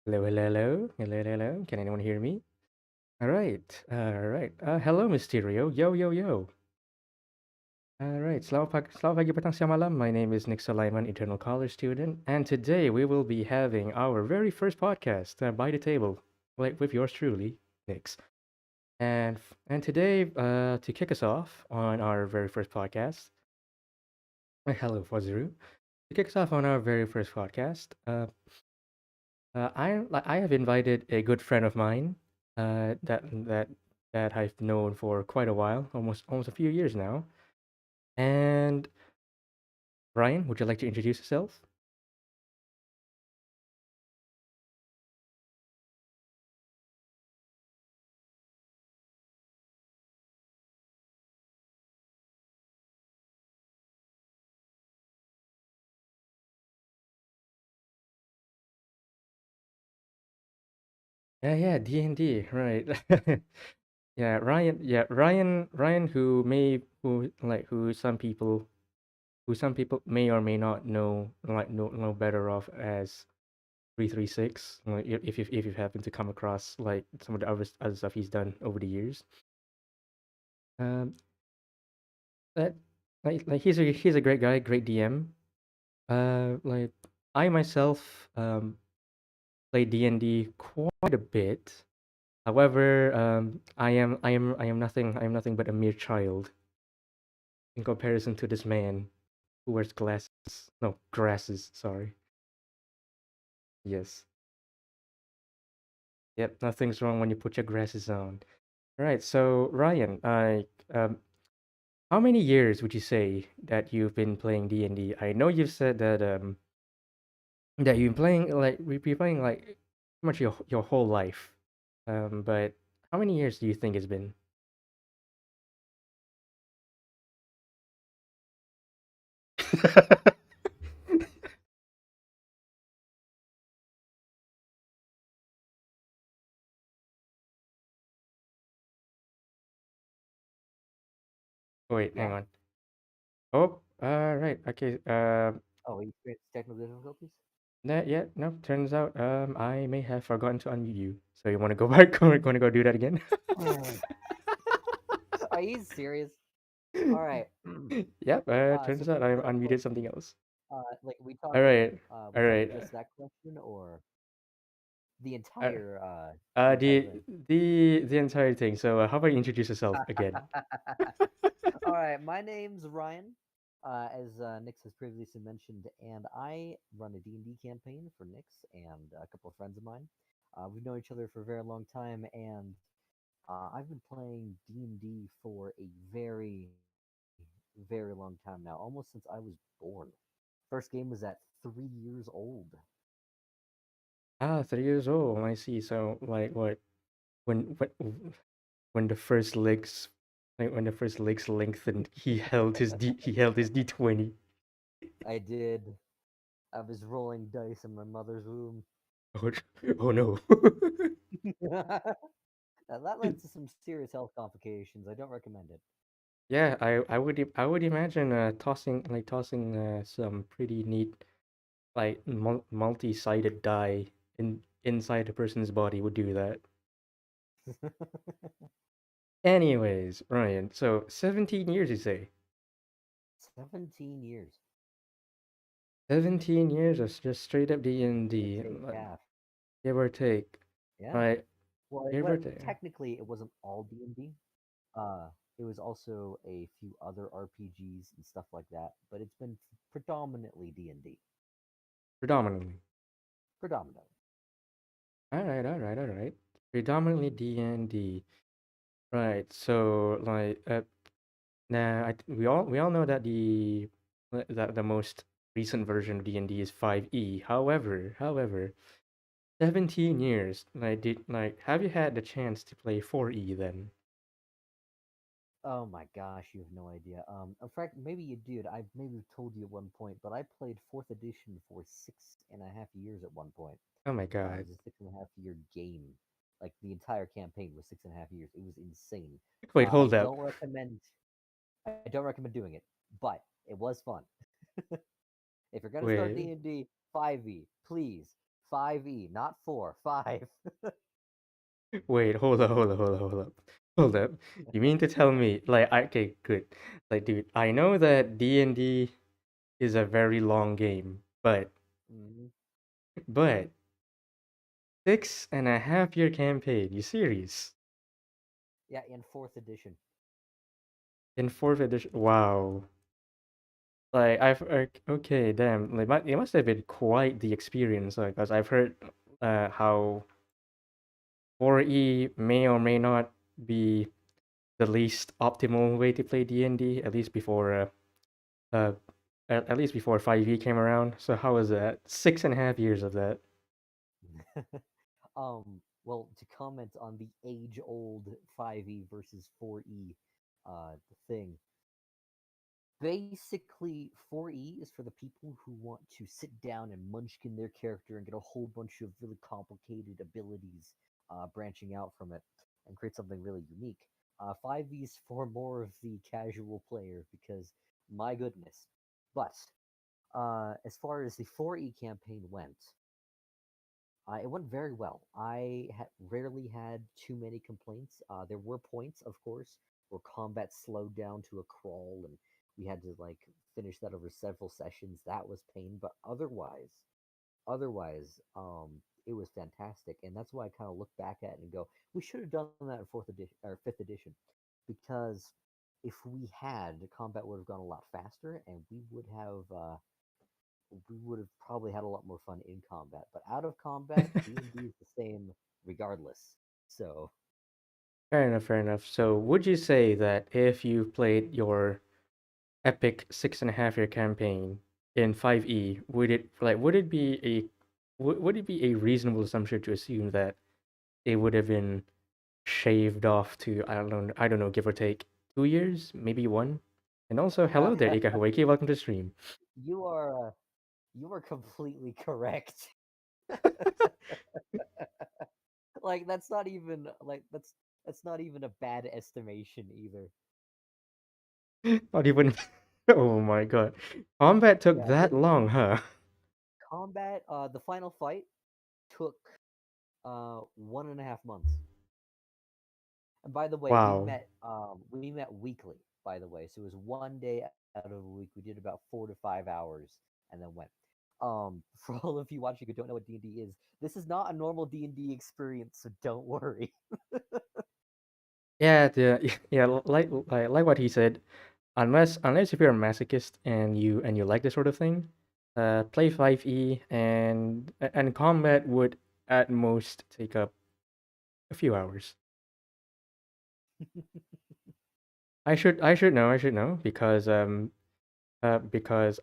Hello, hello, hello, hello, hello. Can anyone hear me? All right, all right. Hello, Mysterio. Yo, yo, yo. All right. Selamat pagi, petang, siang, malam. My name is Nyx Sulaiman, eternal college student, and today we will be having our very first podcast by the table, like with yours truly, Nyx. And today, to kick us off on our very first podcast, hello, Fazuru. To kick us off on our very first podcast, I have invited a good friend of mine, that that I've known for quite a while, almost a few years now. And Ryan, would you like to introduce yourself? Yeah, yeah, D&D, right. Yeah, Ryan, yeah, Ryan, who some people may or may not know, like know better off as 336. Like if you happen to come across like some of the other stuff he's done over the years. Um, that like he's a great guy, great DM. Like I myself play D&D quite a bit. However, I am nothing but a mere child in comparison to this man who wears glasses. No, grasses, sorry. Yes. Yep, nothing's wrong when you put your glasses on. All right, so Ryan, how many years would you say that you've been playing D&D? I know you've said that you've been playing like we've been playing like pretty much your whole life. But how many years do you think it's been? Wait, hang Yeah. on. Oh, right. Okay. Oh, you experienced technical difficulties? Yeah. No. Turns out, I may have forgotten to unmute you. So you want to go back? Want to go do that again? Are you serious? All right. Yep. So Turns for out I the first unmuted something question, else. we All talking, right. we All talking right. just that question or Uh, the entire the thing? the entire thing. So how about you introduce yourself again? All right. My name's Ryan, as Nix has previously mentioned, and I run a D&D campaign for Nix and a couple of friends of mine. We've known each other for a very long time, and I've been playing D&D for a very long time now, almost since I was born. First game was at 3 years old. Ah, 3 years old. I see. So like what? When when the first legs when the first legs lengthened, he held his D20. I did. I was rolling dice in my mother's womb. Oh, oh no. Now, that led to some serious health complications. I don't recommend it. Yeah, I would imagine tossing some pretty neat like multi-sided die inside a person's body would do that. Anyways, Ryan, so 17 years you say? 17 years, 17 years of just straight up give or D&D, take half. give or take. Yeah. Right, Well, give or take. technically it wasn't all D&D. Uh, it was also a few other RPGs and stuff like that, but it's been predominantly D&D. Predominantly. Predominantly. Alright, alright, alright. Predominantly D&D. Right, so like now we all know that the most recent version of D&D is 5e. However, 17 years. Have you had the chance to play 4e then? Oh my gosh, you have no idea. In fact, maybe you did. I maybe told you at one point, but I played fourth edition for 6.5 years at one point. Oh my It god. was a 6.5 year game. Like the entire campaign was 6.5 years. It was insane. Wait, I hold up. don't recommend. I don't recommend doing it, but it was fun. If you're gonna start Wait. D&D 5e, please 5e, not 4, 5. Wait, hold up. You mean to tell me, like, okay, good. Like, dude, I know that D&D is a very long game, Mhm. but 6.5 year campaign. You serious? Yeah, in 4th edition. In fourth edition? Wow. Like, okay, damn. Like, it must have been quite the experience. Like, because I've heard how 4E may or may not be the least optimal way to play D&D, at least before uh at least before 5e came around. So how was that? 6.5 years of that. Well, to comment on the age-old 5e versus 4e thing, basically 4e is for the people who want to sit down and munchkin their character and get a whole bunch of really complicated abilities branching out from it and create something really unique. 5e is for more of the casual player because my goodness. But as far as the 4e campaign went, it went very well. Rarely had too many complaints. There were points, of course, where combat slowed down to a crawl, and we had to like finish that over several sessions. That was pain, but otherwise, it was fantastic, and that's why I kind of look back at it and go, we should have done that in 4th edition or 5th edition, because if we had, the combat would have gone a lot faster, and we would have probably had a lot more fun in combat. But out of combat, D&D is the same regardless. So, Fair enough, fair enough. So would you say that if you played your epic 6.5 year campaign in 5e, would it be a reasonable assumption to assume that it would have been shaved off to I don't know, give or take 2 years, maybe one? And also, hello there, Ikahueki, welcome to stream. you are you are completely correct. Like that's not even a bad estimation either. Not even. Oh my god, combat took Yeah, that long, huh? combat. The final fight took 1.5 months. And by the way, Wow. we met weekly. By the way, so it was one day out of a week. We did about 4 to 5 hours, and then went. For all of you watching who don't know what D and D is, this is not a normal D&D experience, so don't worry. Yeah, yeah, like what he said. Unless if you're a masochist and you like this sort of thing, play 5e and combat would at most take up a few hours. I should know because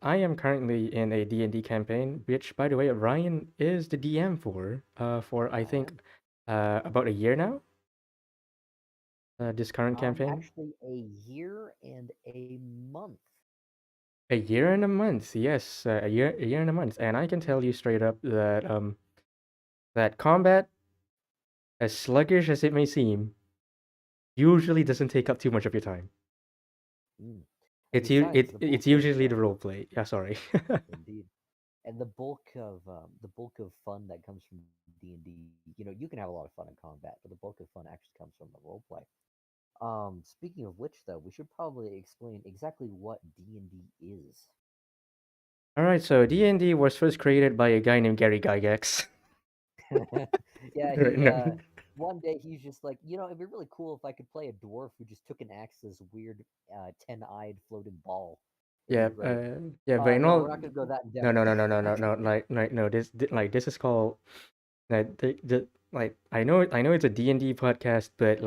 I am currently in a D&D campaign, which by the way Ryan is the DM for I I think am. about a year now. This current campaign. Actually, a year and a month. A year and a month, yes, a year and a month, and I can tell you straight up that combat, as sluggish as it may seem, usually doesn't take up too much of your time. Mm. And besides, the bulk It's of usually the role play. Yeah, sorry. indeed, and the bulk of fun that comes from D&D. You can have a lot of fun in combat, but the bulk of fun actually comes from the role play. Speaking of which, though, we should probably explain exactly what D&D is. All right, so D&D was first created by a guy named Gary Gygax. Yeah, Right, he no. one day he's just like, it'd be really cool if I could play a dwarf who just took an axe to this weird ten-eyed floating ball. It'd be Yeah, great. yeah, but in No, all, we're not gonna go that in no, depth. no, no, no, no, no, no, no. This is called like I know it's a D&D podcast, but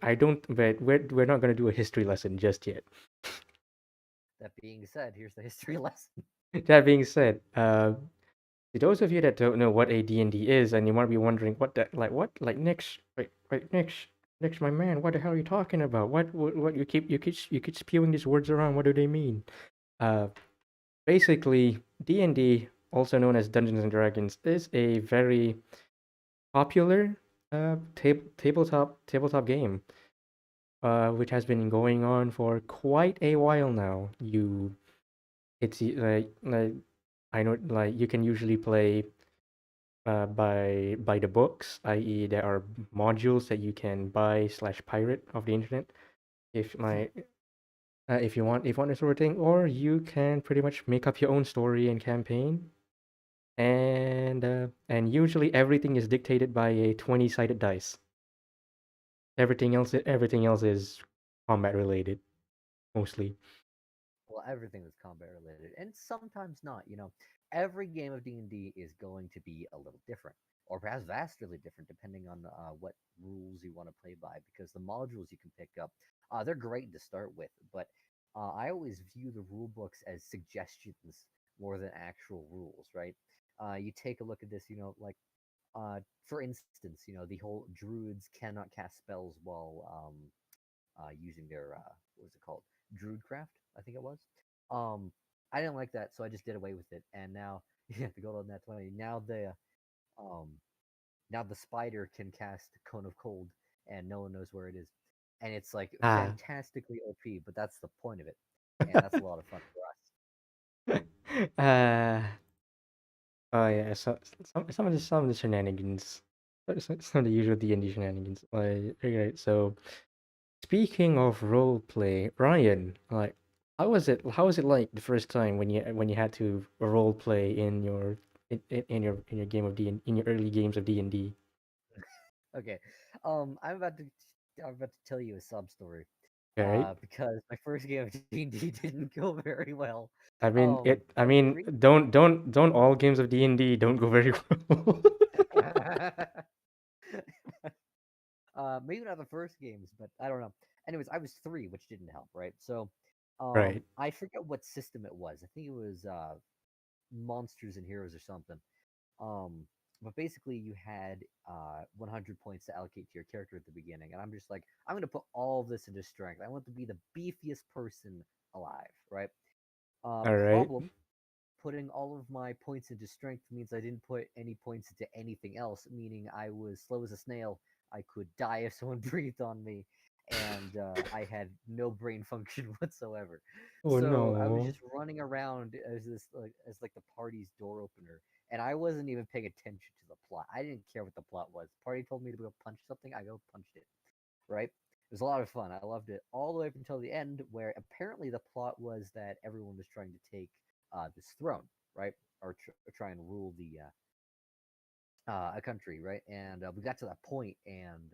I don't, but we're not gonna do a history lesson just yet. That being said, here's the history lesson. That being said, to those of you that don't know what a D&D is, and you might be wondering what, Nyx, right, Nyx, my man, what the hell are you talking about? What you keep spewing these words around? What do they mean? Uh, Basically, D&D, also known as Dungeons and Dragons, is a very popular tabletop game, which has been going on for quite a while now. Like I know, like you can usually play. by the books, i.e., there are modules that you can buy slash pirate off the internet if my if you want this sort of thing, or you can pretty much make up your own story and campaign. And usually everything is dictated by a 20-sided dice. Everything else is combat related mostly. Well, everything is combat related, and sometimes not. Every game of D&D is going to be a little different, or perhaps vastly different, depending on what rules you want to play by. Because the modules you can pick up, they're great to start with, but I always view the rule books as suggestions more than actual rules. Right? You take a look at this, like for instance, the whole druids cannot cast spells while using their what was it called, druidcraft, I think it was. Um, I didn't like that, so I just did away with it. And now, yeah, the gold on that 20. Um, now the spider can cast Cone of Cold, and no one knows where it is, and it's like Ah. fantastically OP. But that's the point of it, and that's a lot of fun for us. uh, oh yeah, some of the shenanigans, some of the usual D&D shenanigans. Like, okay, so speaking of role play, Ryan, like, how was it like the first time when you had to role play in your in your game of D in your early games of D&D? Okay, I'm about to tell you a sub story, All right. because my first game of D&D didn't go very well. I The mean, reason don't all games of D&D don't go very well. maybe not the first games, but I don't know. Anyways, I was 3, which didn't help, right? So, Right. I forget what system it was. I think it was Monsters and Heroes or something. Um, but basically, you had 100 points to allocate to your character at the beginning, and I'm just like, I'm gonna put all this into strength. I want to be the beefiest person alive, right? All right. Problem: putting all of my points into strength means I didn't put any points into anything else, meaning I was slow as a snail. I could die if someone breathed on me, and I had no brain function whatsoever. Oh So I was no. just running around as like the party's door opener, and I wasn't even paying attention to the plot. I didn't care what the plot was. Party told me to go punch something, I go punched it. Right? It was a lot of fun. I loved it all the way up until the end, where apparently the plot was that everyone was trying to take this throne, right, or try and rule the a country, right? And we got to that point, and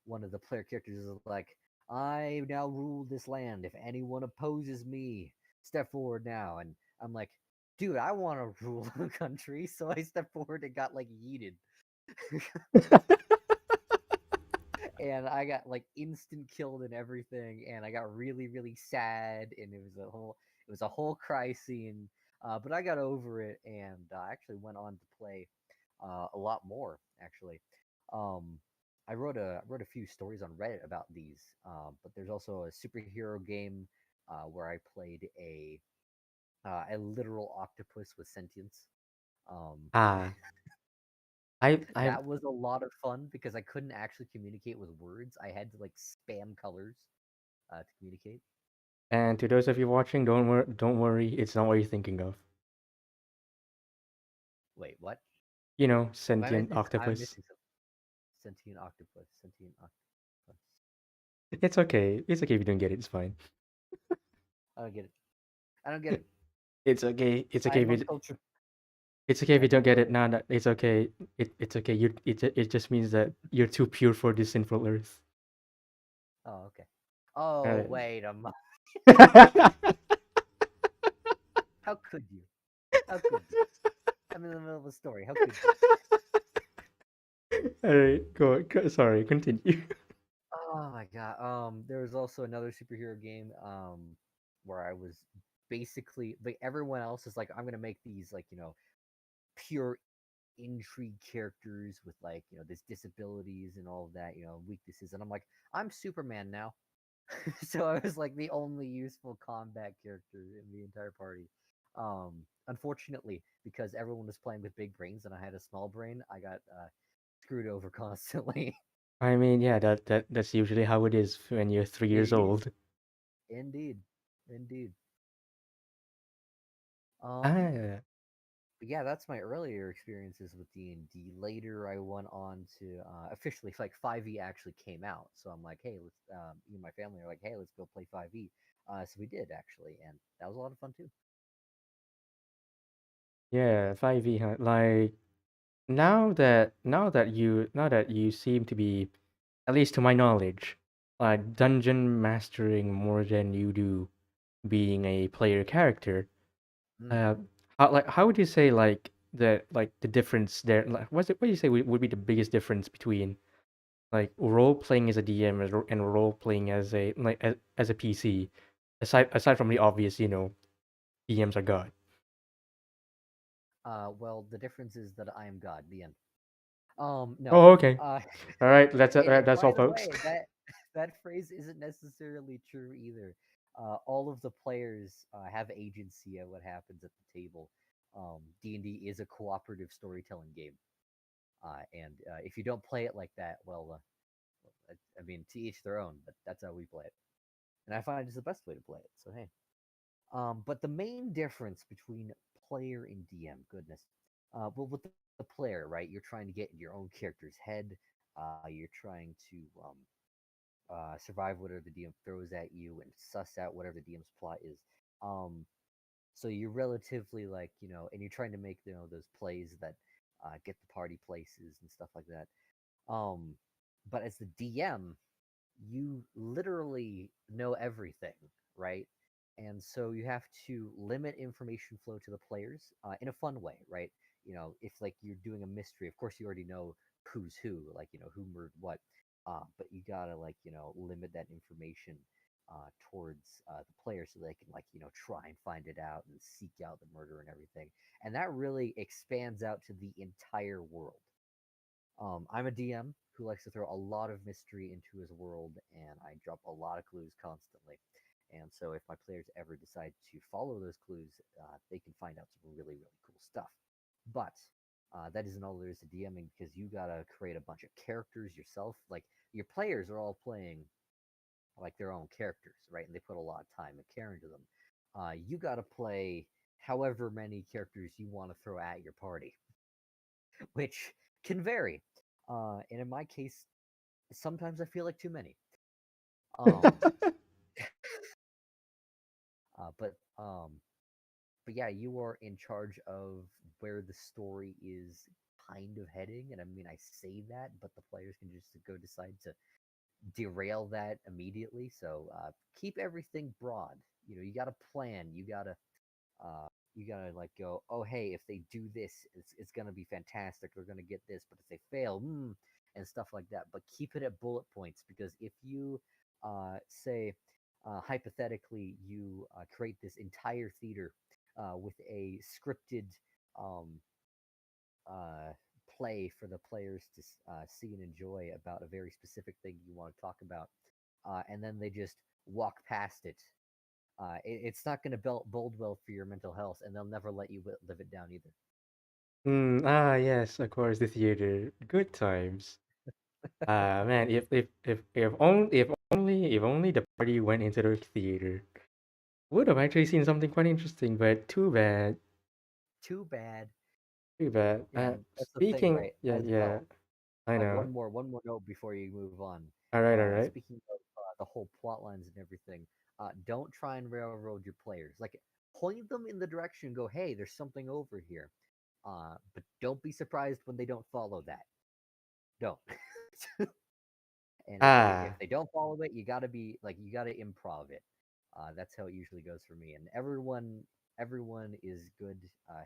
one of the player characters is like, "I now rule this land. If anyone opposes me, step forward now." And I'm like, "Dude, I want to rule a country," so I stepped forward and got like yeeted. And I got like instant killed and everything, and I got really really sad, and it was a whole cry scene. But I got over it, and I actually went on to play a lot more. Actually, um, I wrote a few stories on Reddit about these. But there's also a superhero game where I played a literal octopus with sentience. Um, Ah, I that was a lot of fun because I couldn't actually communicate with words. I had to like spam colors to communicate. and to those of you watching, don't worry, it's not what you're thinking of. Wait, what? You know, Am I sentient missing? I'm octopus. missing something. Sentient octopus. Sentient octopus. It's okay. It's okay if you don't get it. It's fine. I don't get it. I don't get it. It's okay. I'm uncultured. It's okay if you I'm don't get it. incorrect. No, no, it's okay. It's okay. It just means that you're too pure for this sinful earth. Oh, okay. Oh, Uh, wait a minute. How could you? How could you? I'm in the middle of a story. How could you? All right, go on. Sorry, continue. Oh my god. There was also another superhero game where I was basically like everyone else is like, I'm gonna make these like, pure intrigue characters with like, this disabilities and all of that, weaknesses, and I'm like, I'm Superman now. So I was like the only useful combat character in the entire party. Unfortunately, because everyone was playing with big brains and I had a small brain, I got screwed over constantly. I mean, yeah, that's usually how it is when you're 3 years It is old. indeed, indeed. Um, Ah, But yeah, that's my earlier experiences with D&D. Later, I went on to officially like 5e actually came out. So I'm like, hey, let's me and my family are like, hey, let's go play 5e. So we did actually, and that was a lot of fun too. Yeah, 5e, huh? Like now that you seem to be, at least to my knowledge, dungeon mastering more than you do being a player character. Mm. Uh, how would you say the difference there? Like, what do you say would be the biggest difference between like role playing as a DM and role playing as a PC, aside from the obvious, DMs are God. Well, the difference is that I am God. The end. No. Oh, okay. Uh, All right. That's by all, the folks. way, that phrase isn't necessarily true either. All of the players have agency at what happens at the table. D&D is a cooperative storytelling game, and if you don't play it like that, well, I mean, to each their own. But that's how we play it, and I find it's the best way to play it. So hey, but the main difference between player and DM, goodness, well, with the player, right? You're trying to get in your own character's head. You're trying to survive whatever the DM throws at you and suss out whatever the DM's plot is. Um, so you're relatively like and you're trying to make those plays that get the party places and stuff like that. Um, but as the DM, you literally know everything, right? And so you have to limit information flow to the players in a fun way, right? If like you're doing a mystery, of course you already know who's who, like who murdered what, but you gotta like limit that information towards the player so they can like try and find it out and seek out the murder and everything, and that really expands out to the entire world. I'm a DM who likes to throw a lot of mystery into his world, and I drop a lot of clues constantly. And so, if my players ever decide to follow those clues, they can find out some really, really cool stuff. But that isn't all there is to DMing because you gotta create a bunch of characters yourself. Like, your players are all playing like their own characters, right? And they put a lot of time and care into them. You gotta play however many characters you want to throw at your party, which can vary. And in my case, sometimes I feel like too many. Um, uh, but um, but yeah, you are in charge of where the story is kind of heading, and I mean I say that, but the players can just go decide to derail that immediately. So keep everything broad. You got to plan. Uh, you gotta like go, oh hey, if they do this, it's gonna be fantastic. They're gonna get this, but if they fail, and stuff like that. But keep it at bullet points because if you say hypothetically you create this entire theater with a scripted um, uh, play for the players to see and enjoy about a very specific thing you want to talk about, and then they just walk past it, it's not going to bode well for your mental health, and they'll never let you live it down either. Yes, of course, the theater. Good times. Man, if only the party went into the theater, would have actually seen something quite interesting. But too bad, Too bad. too bad. And that's the thing, Speaking, right? yeah, As yeah, well, I know. one more note before you move on. All right, all right. Speaking of the whole plot lines and everything, don't try and railroad your players. Like, point them in the direction. Go, hey, there's something over here. But don't be surprised when they don't follow that. Don't. And if Ah, they don't follow it, you gotta be like you gotta improv it. That's how it usually goes for me. And everyone is good,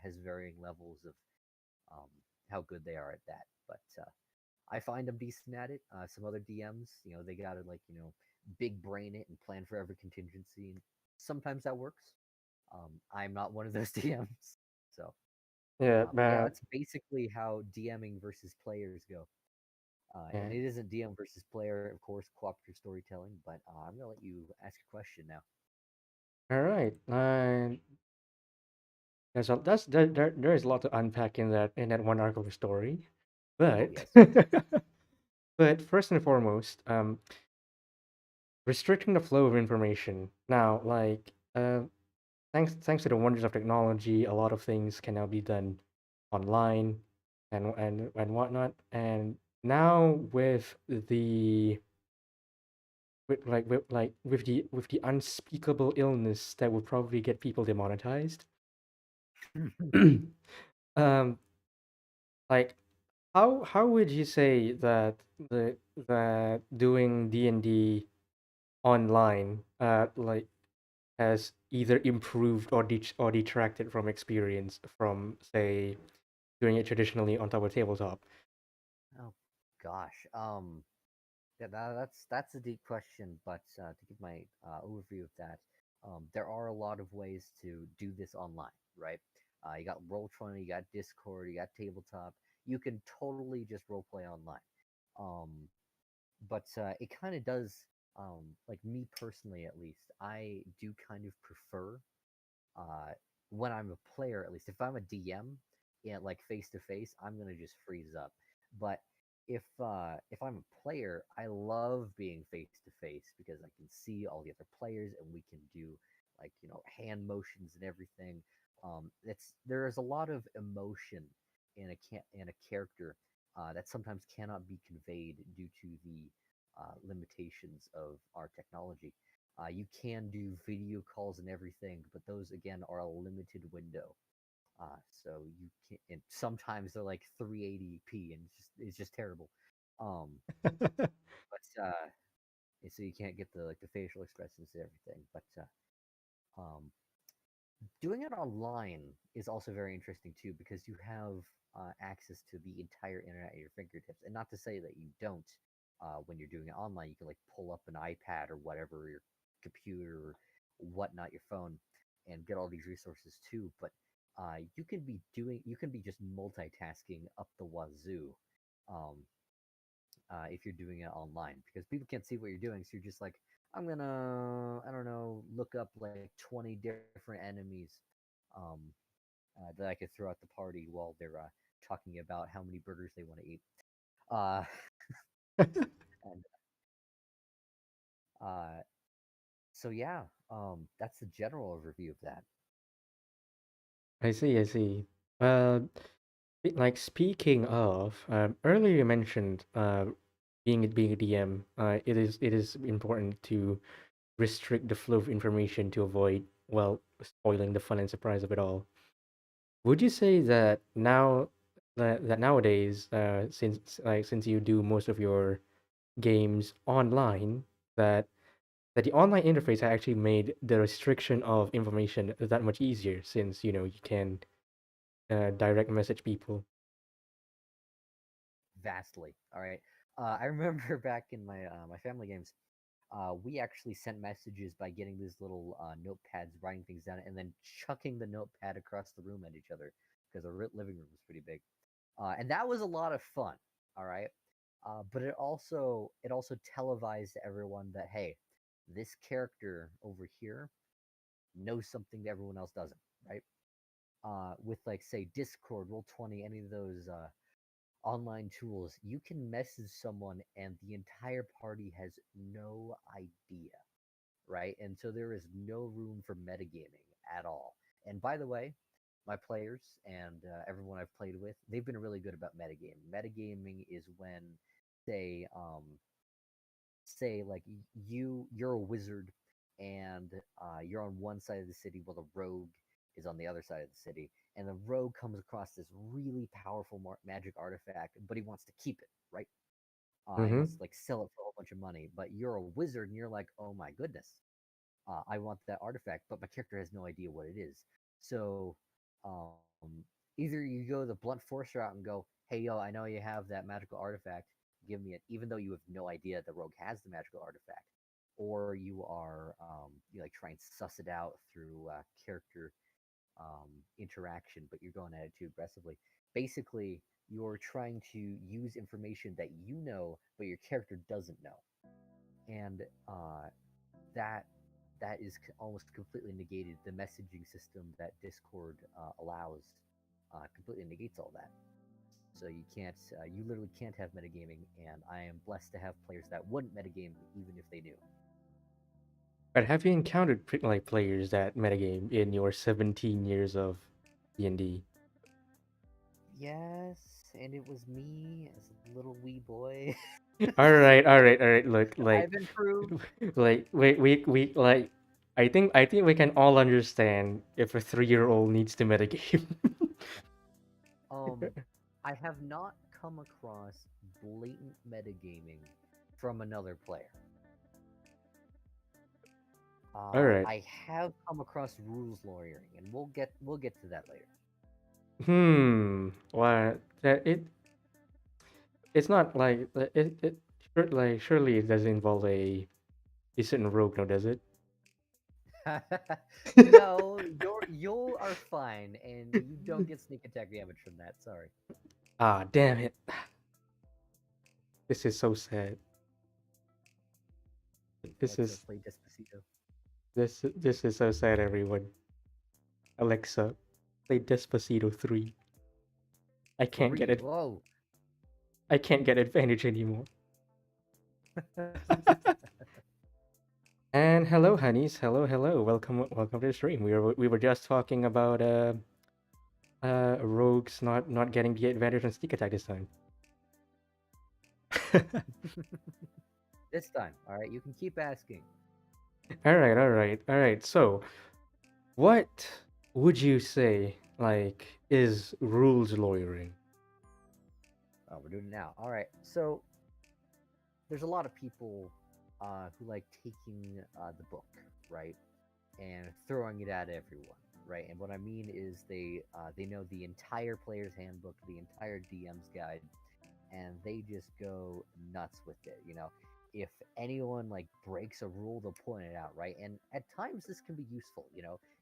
has varying levels of um, how good they are at that. But I find I'm decent at it. Some other DMs, they gotta like big brain it and plan for every contingency. And sometimes that works. I'm not one of those DMs, so. yeah, But yeah, but that's basically how DMing versus players go. And yeah. it isn't DM versus player, of course, cooperative storytelling. But I'm gonna let you ask a question now. All right. There is a lot to unpack in that one arc of the story, Oh but yes. but first and foremost, restricting the flow of information. Now, like, thanks to the wonders of technology, a lot of things can now be done online and whatnot. And now with the unspeakable illness that would probably get people demonetized. um, like how would you say that that doing D&D online has either improved or detracted from experience from say doing it traditionally on top of tabletop? Oh gosh. Yeah, that's a deep question, but to give my overview of that, there are a lot of ways to do this online, right? You got Roll20, you got Discord, you got Tabletop. You can totally just role play online. Um, but it kind of does, like me personally at least, I do kind of prefer uh, when I'm a player, at least if I'm a DM, yeah, like face to face, I'm gonna just freeze up. But if I'm a player, I love being face to face because I can see all the other players and we can do like hand motions and everything. It's there is a lot of emotion in a character that sometimes cannot be conveyed due to the limitations of our technology. You can do video calls and everything, but those again are a limited window. So you can, and sometimes they're like 380p, and it's just terrible. Um, but and so you can't get the like the facial expressions and everything. But doing it online is also very interesting too because you have access to the entire internet at your fingertips. And not to say that you don't when you're doing it online. You can like pull up an iPad or whatever, your computer or whatnot, your phone, and get all these resources too. But you can be just multitasking up the wazoo. Um, if you're doing it online because people can't see what you're doing. So you're just like, I'm gonna, I don't know, look up like 20 different enemies um, that I could throw at the party while they're talking about how many burgers they want to eat. Uh, and uh, so yeah, that's the general overview of that. I see, I see. Uh, like speaking of, earlier you mentioned being a DM, it is important to restrict the flow of information to avoid well spoiling the fun and surprise of it all. Would you say that now that nowadays, since you do most of your games online, that that the online interface has actually made the restriction of information that much easier since you can direct message people. Vastly. All right. I remember back in my family games, we actually sent messages by getting these little notepads, writing things down, and then chucking the notepad across the room at each other because our living room was pretty big, and that was a lot of fun. All right, but it also televised to everyone that hey, this character over here knows something that everyone else doesn't. Right? With like say Discord, Roll20, any of those online tools, you can message someone and the entire party has no idea, right? And so there is no room for metagaming at all. And by the way, my players and everyone I've played with, they've been really good about metagaming. Metagaming is when, say, say like you're a wizard and you're on one side of the city while the rogue is on the other side of the city, and the rogue comes across this really powerful magic artifact, but he wants to keep it, right? He Mm-hmm. wants to like sell it for a whole bunch of money, but you're a wizard and you're like, oh my goodness, I want that artifact, but my character has no idea what it is. So um, either you go the blunt force route and go, hey, yo, I know you have that magical artifact. Give me it, even though you have no idea the rogue has the magical artifact. Or you like try and suss it out through character interaction, but you're going at it too aggressively. Basically, you're trying to use information that you know, but your character doesn't know. And that that is almost completely negated. The messaging system that Discord allows completely negates all that. So you literally can't have metagaming, and I am blessed to have players that wouldn't metagame even if they knew. But have you encountered like players that metagame in your 17 years of D&D? Yes, and it was me as a little wee boy. All right, all right, all right. Look, like, I've improved. like, we like. I think we can all understand if a 3-year-old needs to metagame. Um, I have not come across blatant metagaming from another player. All right. I have come across rules lawyering, and we'll get to that later. What? That it's not like like surely it doesn't involve a certain rogue, no, does it? No, you are fine, and you don't get sneak attack damage from that. Sorry. Ah, damn it. This is so sad. This Alexa, is play Despacito. this is so sad, everyone. Alexa, play Despacito 3. I can't get Three. it. Whoa. I can't get advantage anymore. And hello, honeys. Hello, hello. Welcome to the stream. We were just talking about rogues not getting the advantage on sneak attack this time. This time, all right. You can keep asking. All right, all right, all right. So, what would you say like is rules lawyering? Oh, we're doing it now. All right. So there's a lot of people who like taking the book, right, and throwing it at everyone, right. And what I mean is they know the entire player's handbook, the entire DM's guide, and they just go nuts with it. If anyone like breaks a rule, they'll point it out, right? And at times this can be useful.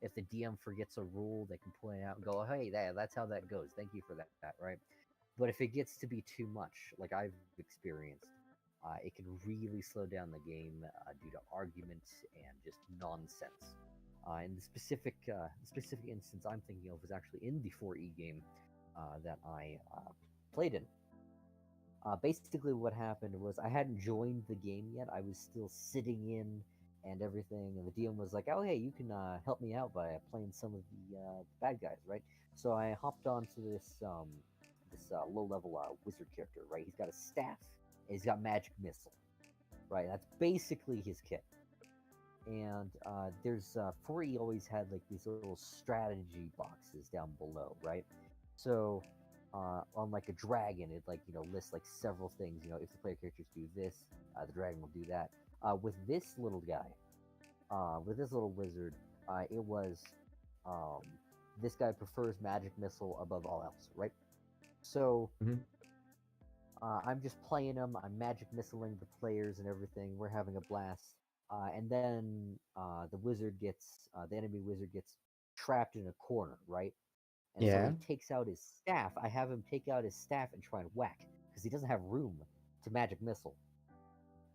If the DM forgets a rule, they can point it out and go, "Hey, that's how that goes. Thank you for that," right? But if it gets to be too much, like I've experienced, it can really slow down the game due to arguments and just nonsense. In the specific instance I'm thinking of was actually in the 4E game that I played in. Basically, what happened was I hadn't joined the game yet. I was still sitting in and everything, and the DM was like, "Oh, hey, you can help me out by playing some of the bad guys, right?" So I hopped onto this low level wizard character, right? He's got a staff, and he's got magic missile, right? That's basically his kit. And there's 4E always had like these little strategy boxes down below, right? So on like a dragon, it like lists like several things. If the player characters do this, the dragon will do that. With this little guy, with this little wizard, it was um, this guy prefers magic missile above all else, right? So Mhm. I'm just playing him. I'm magic missiling the players and everything. We're having a blast. And then the enemy wizard gets trapped in a corner, right? And so Yeah. he takes out his staff. I have him take out his staff and try and whack because he doesn't have room to magic missile.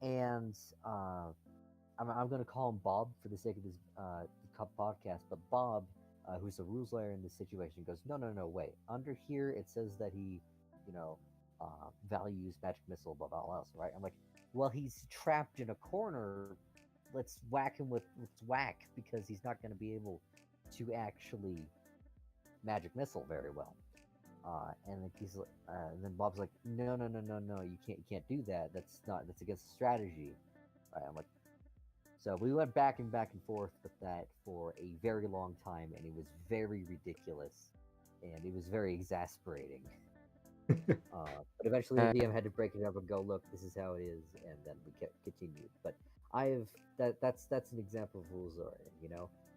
And I'm going to call him Bob for the sake of this podcast. But Bob, who's the rules lawyer in this situation, goes, no, no, no, wait. Under here, it says that he, you know, values magic missile above all else, right? I'm like, well, he's trapped in a corner. Let's whack because he's not going to be able to actually magic missile very well. And then Bob's like, no, no, no, no, no, you can't do that. That's against strategy. Right? I'm like, so we went back and forth with that for a very long time, and it was very ridiculous, and it was very exasperating. But eventually, the Uh, DM had to break it up and go, "Look, this is how it is," and then we kept continued. But I've that's an example of rules already.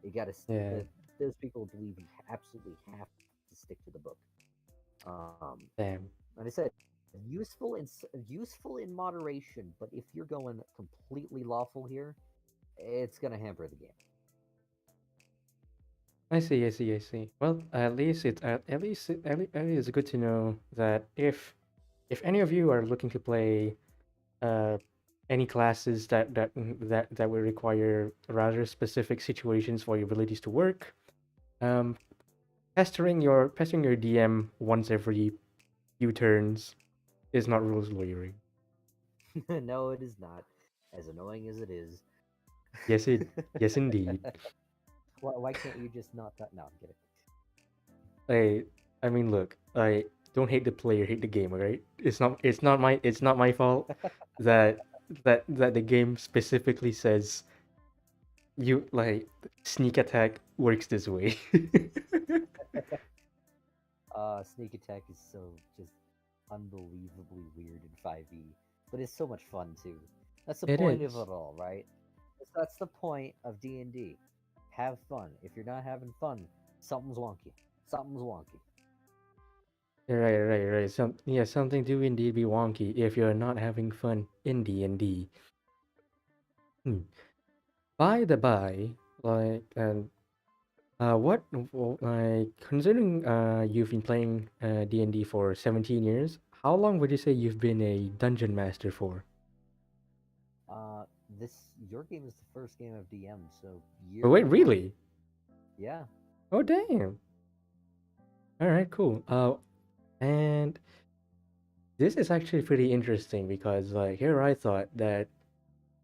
You got to yeah. those people believe you absolutely have to stick to the book. Um, Damn. and I said useful in moderation, but if you're going completely lawful here, it's gonna hamper the game. I see. I see. I see. Well, at least it's good to know that if any of you are looking to play uh any classes that will require rather specific situations for your abilities to work, um, pestering your DM once every few turns is not rules lawyering. No, it is not. As annoying as it is, Yes, yes, indeed. Why can't you just not that? No, I'm kidding. I I mean, look, I don't hate the player, hate the game, right? It's not my fault that that the game specifically says you like sneak attack works this way. Sneak attack is so just unbelievably weird in 5e, but it's so much fun too. That's the It point of is. it all, right? That's the point of D&D. Have fun. If you're not having fun, something's wonky. Something's wonky. Right, right, right. Something do indeed be wonky if you're not having fun in D&D. Hmm. By the by, like, like, considering you've been playing D&D for 17 years, how long would you say you've been a dungeon master for? Uh, your game is the first game of DM, so Oh, year wait, number one. really? Yeah. Oh, damn. All right, cool. And this is actually pretty interesting because, like, here I thought that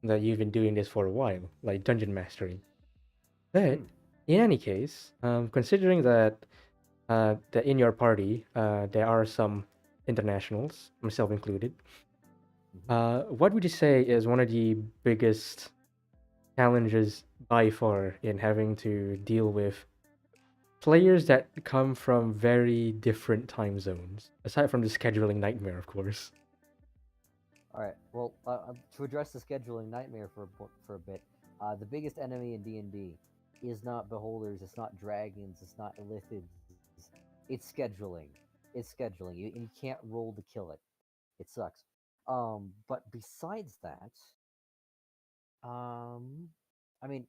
you've been doing this for a while, like dungeon mastering. But Mm. in any case, considering that in your party there are some internationals, myself included, Hmm. what would you say is one of the biggest challenges by far in having to deal with players that come from very different time zones, aside from the scheduling nightmare, of course? All right. Well, to address the scheduling nightmare for a bit, the biggest enemy in D&D is not beholders, it's not dragons, it's not illithids. It's scheduling. It's scheduling. And you can't roll to kill it. It sucks. But besides that, um, I mean,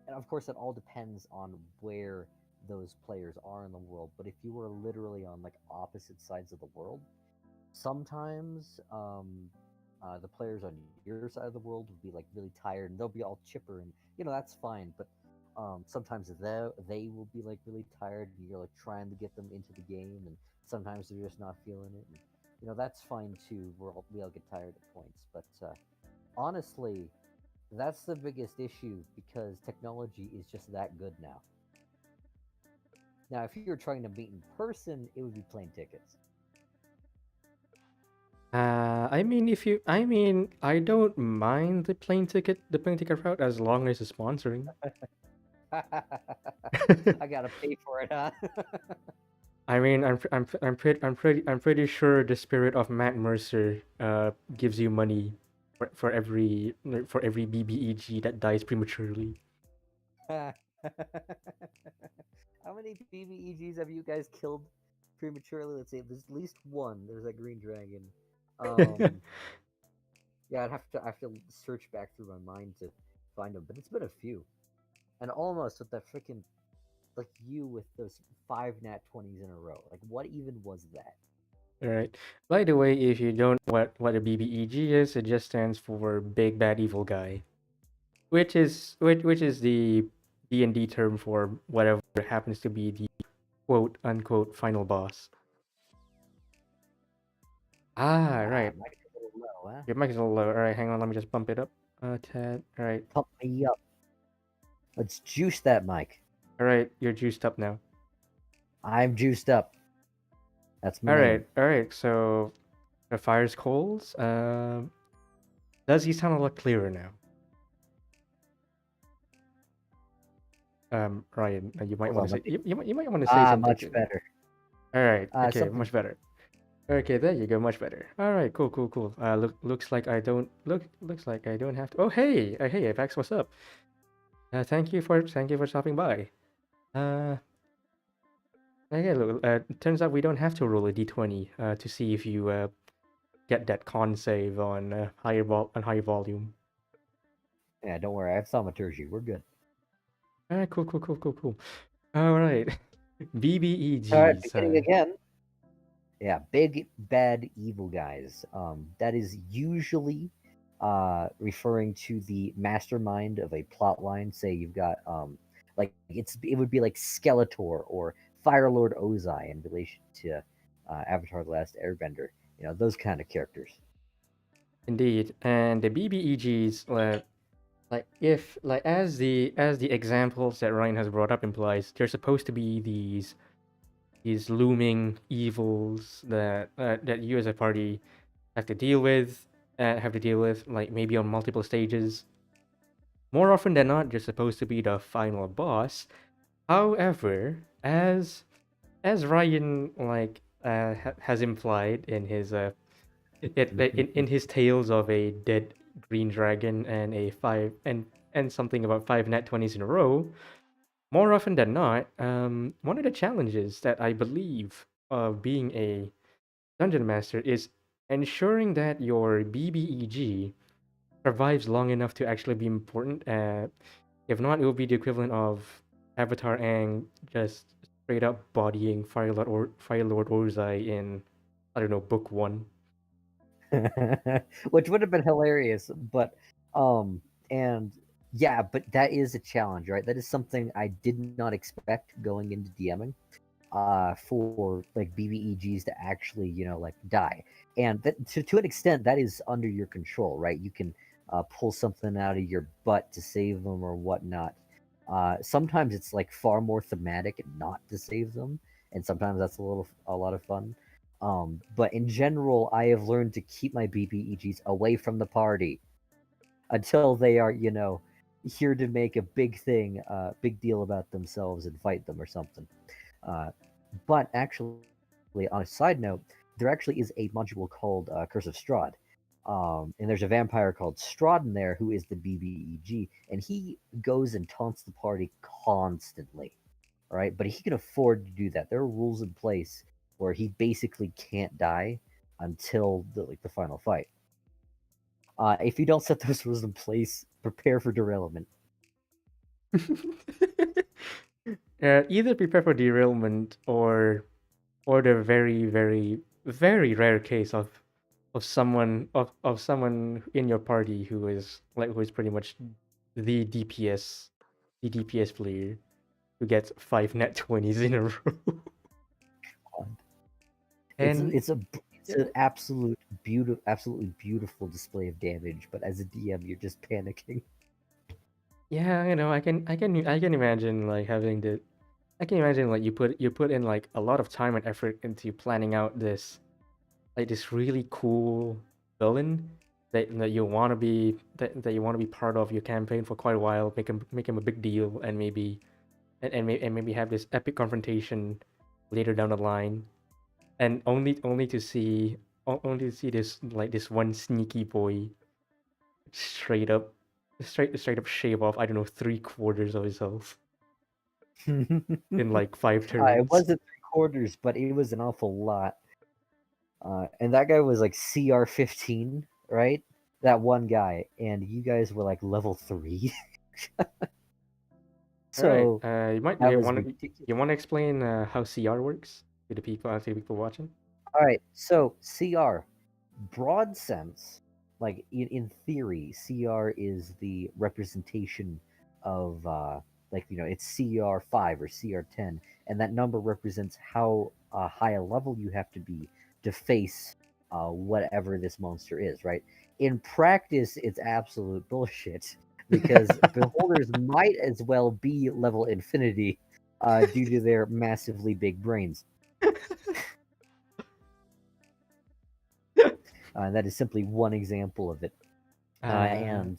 and of course, it all depends on where those players are in the world. But if you were literally on like opposite sides of the world, sometimes the players on your side of the world will be like really tired and they'll be all chipper and that's fine. But sometimes they will be like really tired and you're like trying to get them into the game and sometimes they're just not feeling it. And, that's fine too. We all get tired at points, but honestly, that's the biggest issue because technology is just that good now. Now, if you were trying to meet in person, it would be plane tickets. I don't mind the plane ticket route as long as it's sponsoring. I gotta pay for it, huh? I mean, I'm pretty sure the spirit of Matt Mercer gives you money for every BBEG that dies prematurely. How many BBEGs have you guys killed prematurely? Let's say there's at least one. There's that green dragon. Um, yeah, I have to search back through my mind to find them, but it's been a few. And almost with that freaking like you with those five nat 20s in a row. Like, what even was that? All right. By the way, if you don't know what a BBEG is, it just stands for Big Bad Evil Guy, which is the D&D term for whatever happens to be the quote unquote final boss. Ah, right. Might be a little low, huh? Your mic is a little low. All right, hang on. Let me just bump it up a tad. All right. Pump me up. Let's juice that mic. All right. You're juiced up now. I'm juiced up. That's my All name. right. All right. So the fire's coals. Does he sound a lot clearer now? Ryan, you might Hold want on, to let say me. you might want to say something Much too. better. All right. Okay. Something. Much better. Okay. There you go. Much better. All right. Cool. Cool. Cool. Looks like I don't have to. Oh, hey. Hey, Apex. What's up? Thank you for stopping by. Uh. Okay. Look. Turns out we don't have to roll a d20 to see if you get that con save on higher volume. Yeah, don't worry. I have thaumaturgy. We're good. All right. Cool. Cool. Cool. Cool. Cool. All right. All right, BBEGs. beginning again. Yeah, big bad evil guys. That is usually referring to the mastermind of a plot line. Say you've got like it would be like Skeletor or Fire Lord Ozai in relation to Avatar: The Last Airbender. Those kind of characters. Indeed. And the BBEGs. Like if like as the examples that Ryan has brought up implies, there's supposed to be these looming evils that that you as a party have to deal with, like maybe on multiple stages. More often than not, they're supposed to be the final boss. However, as Ryan has implied in his in his tales of a dead green dragon and a five and something about five nat 20s in a row, more often than not, one of the challenges that I believe of being a dungeon master is ensuring that your BBEG survives long enough to actually be important. If not, it will be the equivalent of Avatar Aang just straight up bodying Fire Lord Ozai in, I don't know, book one. Which would have been hilarious, but um and yeah, but that is a challenge, right? That is something I did not expect going into DMing. For like BBEGs to actually, like die. And that, to an extent, that is under your control, right? You can pull something out of your butt to save them or whatnot. Sometimes it's like far more thematic and not to save them, and sometimes that's a lot of fun. But in general, I have learned to keep my BBEGs away from the party until they are, here to make a big deal about themselves and fight them or something. Uh, but actually, on a side note, there actually is a module called Curse of Strahd. And there's a vampire called Strahd in there who is the BBEG, and he goes and taunts the party constantly. All right, but he can afford to do that. There are rules in place where he basically can't die until the final fight. If you don't set those rules in place, prepare for derailment. Either prepare for derailment or the very very rare case of someone in your party who is pretty much the DPS the DPS player who gets five net 20s in a row. It's And it's a it's an absolutely beautiful display of damage. But as a DM, you're just panicking. yeah, I can imagine like having the I can imagine like you put in like a lot of time and effort into planning out this really cool villain that you want to be that you want to be part of your campaign for quite a while, make him a big deal, and and maybe have this epic confrontation later down the line, and only to see only to see this one sneaky boy straight up straight up shave off, I don't know, three-quarters of his health in like five It turns. wasn't 3/4, but it was an awful lot. And that guy was like CR 15, right? That one guy, and you guys were like level 3. All right, So that was you ridiculous. want to explain how CR works to the people watching? All right, so CR, broad sense, like in theory, CR is the representation of like it's CR 5 or CR 10, and that number represents how high a level you have to be to face whatever this monster is, right? In practice, it's absolute bullshit because beholders might as well be level infinity due to their massively big brains. That is simply one example of it. uh, And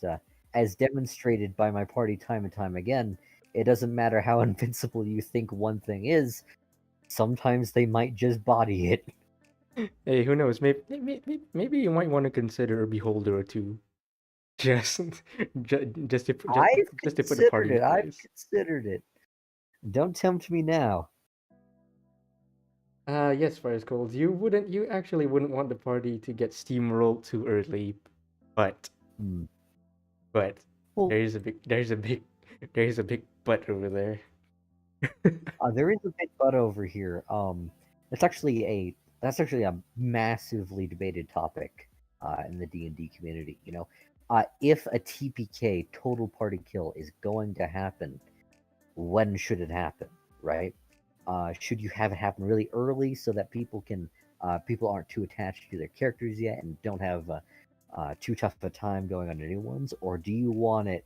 as demonstrated by my party time and time again, it doesn't matter how invincible you think one thing is, sometimes they might just body it. hey, who knows? Maybe you might want to consider a beholder or two, just just to I've just to put the party considered in it. I've place. considered it. Don't tempt me now. Yes, Fire Skulls. You actually wouldn't want the party to get steamrolled too early, but Hmm. but Well, there is a big but over there. there is a big but over here. That's actually a that's actually a massively debated topic in the D&D community. If a TPK total party kill is going to happen, when should it happen, right? Should you have it happen really early so that people aren't too attached to their characters yet and don't have too tough a time going on to new ones, or do you want it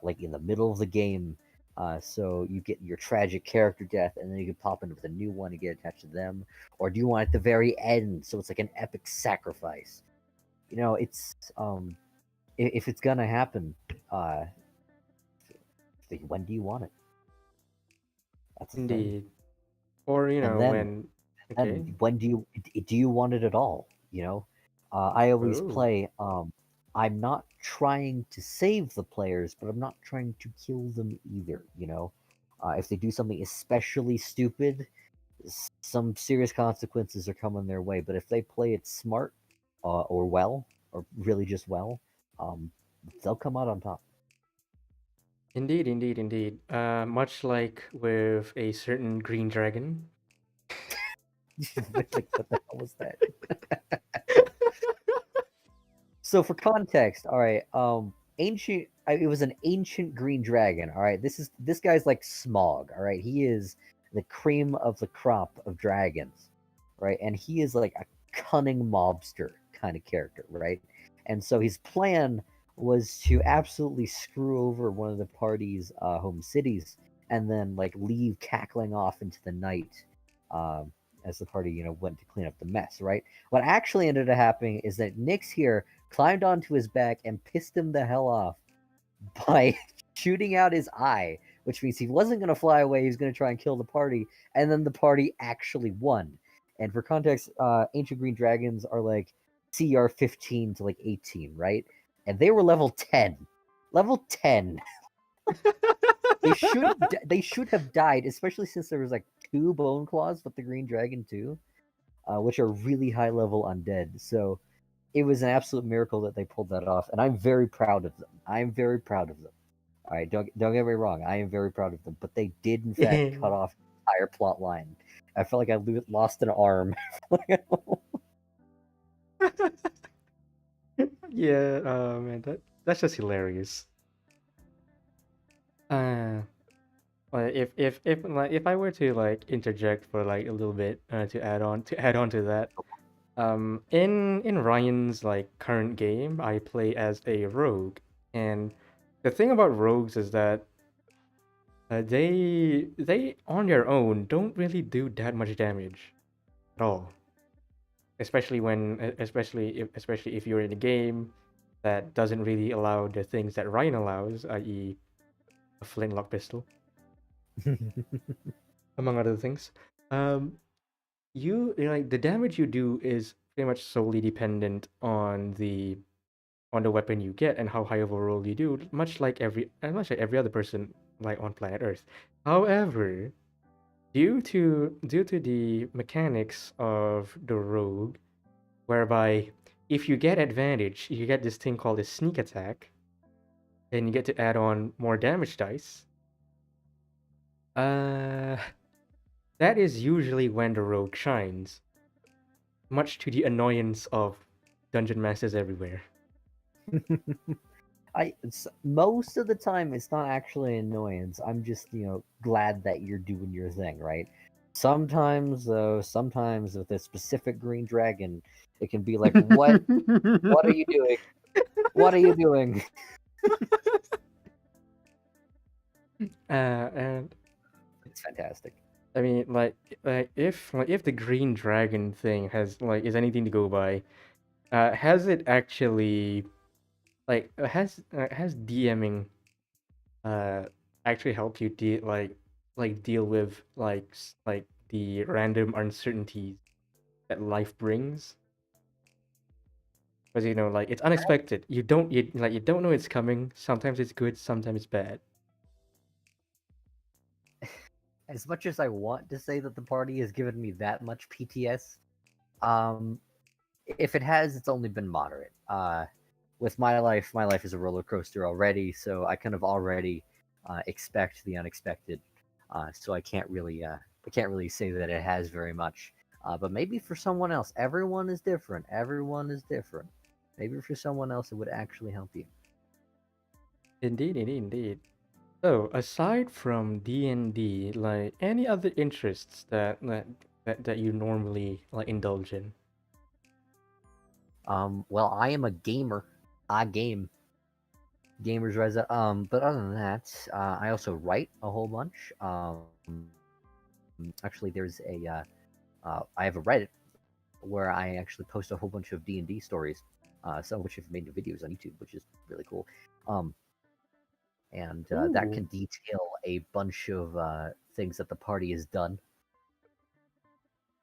like in the middle of the game. So you get your tragic character death, and then you can pop in with a new one and get attached to them. Or do you want it at the very end, so it's like an epic sacrifice? It's if it's gonna happen, uh, when do you want it? That's the thing. Indeed. Or, And then when and okay. when do you want it at all? I always Oh. play. I'm not trying to save the players, but I'm not trying to kill them either. If they do something especially stupid, some serious consequences are coming their way. But if they play it smart, or well, or really just well, um, they'll come out on top. Indeed, indeed, indeed. Much like with a certain green dragon. Like, what the hell was that? So for context, all right, it was an ancient green dragon. All right, this guy's like Smog. All right, he is the cream of the crop of dragons, right? And he is like a cunning mobster kind of character, right? And so his plan was to absolutely screw over one of the party's home cities, and then like leave cackling off into the night, um, as the party went to clean up the mess, right? What actually ended up happening is that Nyx here climbed onto his back and pissed him the hell off by shooting out his eye, which means he wasn't going to fly away. He was going to try and kill the party, and then the party actually won. And for context, Ancient Green Dragons are like CR 15 to like 18, right? And they were level 10. Level 10. They should have died, especially since there was like two bone claws with the green dragon too, which are really high level undead. So it was an absolute miracle that they pulled that off, and I'm very proud of them. I'm very proud of them. All right, don't get me wrong. I am very proud of them, but they did in fact cut off the entire plot line. I felt like I lost an arm. Yeah, man, that's just hilarious. Uh, if I were to like interject for like a little bit, to add on to that, in Ryan's like current game, I play as a rogue, and the thing about rogues is that they on their own don't really do that much damage at all, especially if you're in a game that doesn't really allow the things that Ryan allows, i.e., a flintlock pistol, among other things. Um, like the damage you do is pretty much solely dependent on the weapon you get and how high of a roll you do, much like every other person like on planet Earth. However, due to the mechanics of the rogue, whereby if you get advantage, you get this thing called a sneak attack, and you get to add on more damage dice. Uh, that is usually when the rogue shines, much to the annoyance of dungeon masters everywhere. Most of the time it's not actually an annoyance. I'm just glad that you're doing your thing, right? Sometimes though, sometimes with a specific green dragon, it can be like, what are you doing? What are you doing? And It's fantastic. I mean, like if the green dragon thing is anything to go by, has it actually has DMing uh actually helped you deal with the random uncertainties that life brings? Because like it's unexpected. You don't know it's coming. Sometimes it's good, sometimes it's bad. As much as I want to say that the party has given me that much PTS, um, if it has, it's only been moderate. With my life is a roller coaster already, so I kind of already expect the unexpected. So I can't really say that it has very much. But maybe for someone else, everyone is different. Everyone is different. Maybe for someone else, it would actually help you. Indeed, indeed, indeed. So, aside from D&D, like any other interests that you normally like indulge in? Well, I am a gamer. I game. gamers rise up. But other than that, I also write a whole bunch. Actually, I have a Reddit where I actually post a whole bunch of D&D stories, some of which have made into videos on YouTube, which is really cool. Um, and that Ooh. can detail a bunch of things that the party has done.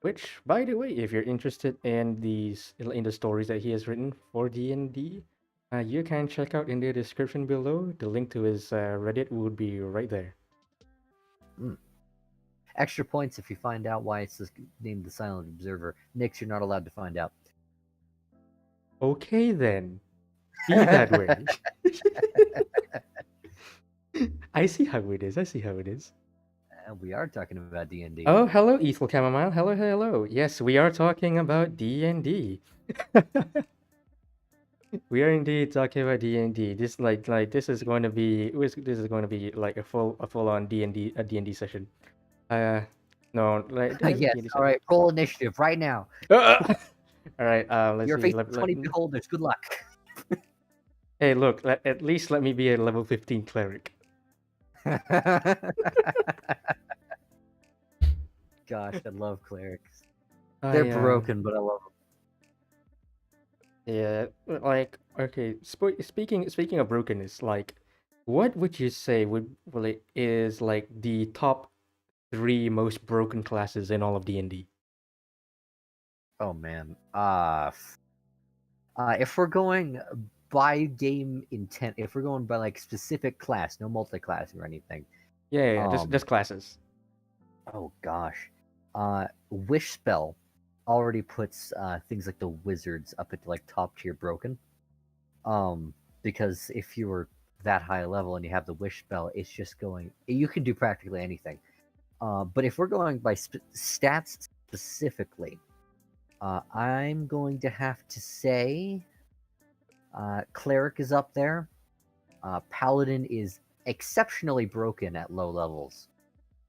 Which, by the way, if you're interested in the stories that he has written for D&D, you can check out in the description below. The link to his Reddit would be right there. Mm. Extra points if you find out why it's named the Silent Observer. Nyx, you're not allowed to find out. Okay then, be that way. I see how it is. I see how it is. We are talking about D&D. Oh, hello, Ethel Chamomile. Hello, hello. Yes, we are talking about D&D. We are indeed talking about D&D. This is going to be this is going to be like a full on D&D D&D session. Uh, no, like Yes. D&D All session. right. Roll initiative right now. All right. Let's You're see. facing 20 beholders. Good luck. Hey, look. At least let me be a level 15 cleric. Gosh, I love clerics. They're I broken, but I love them. Yeah, like okay. Speaking of brokenness, like, what would you say would really is like the top three most broken classes in all of D&D? Oh man. If we're going by game intent, if we're going by like specific class, no multi-class or anything. Yeah, Um. just classes. Oh gosh. Wish spell already puts things like the wizards up at like top tier broken. Um, because if you were that high level and you have the wish spell, it's just going. You can do practically anything. But if we're going by stats specifically, I'm going to have to say cleric is up there. Paladin is exceptionally broken at low levels.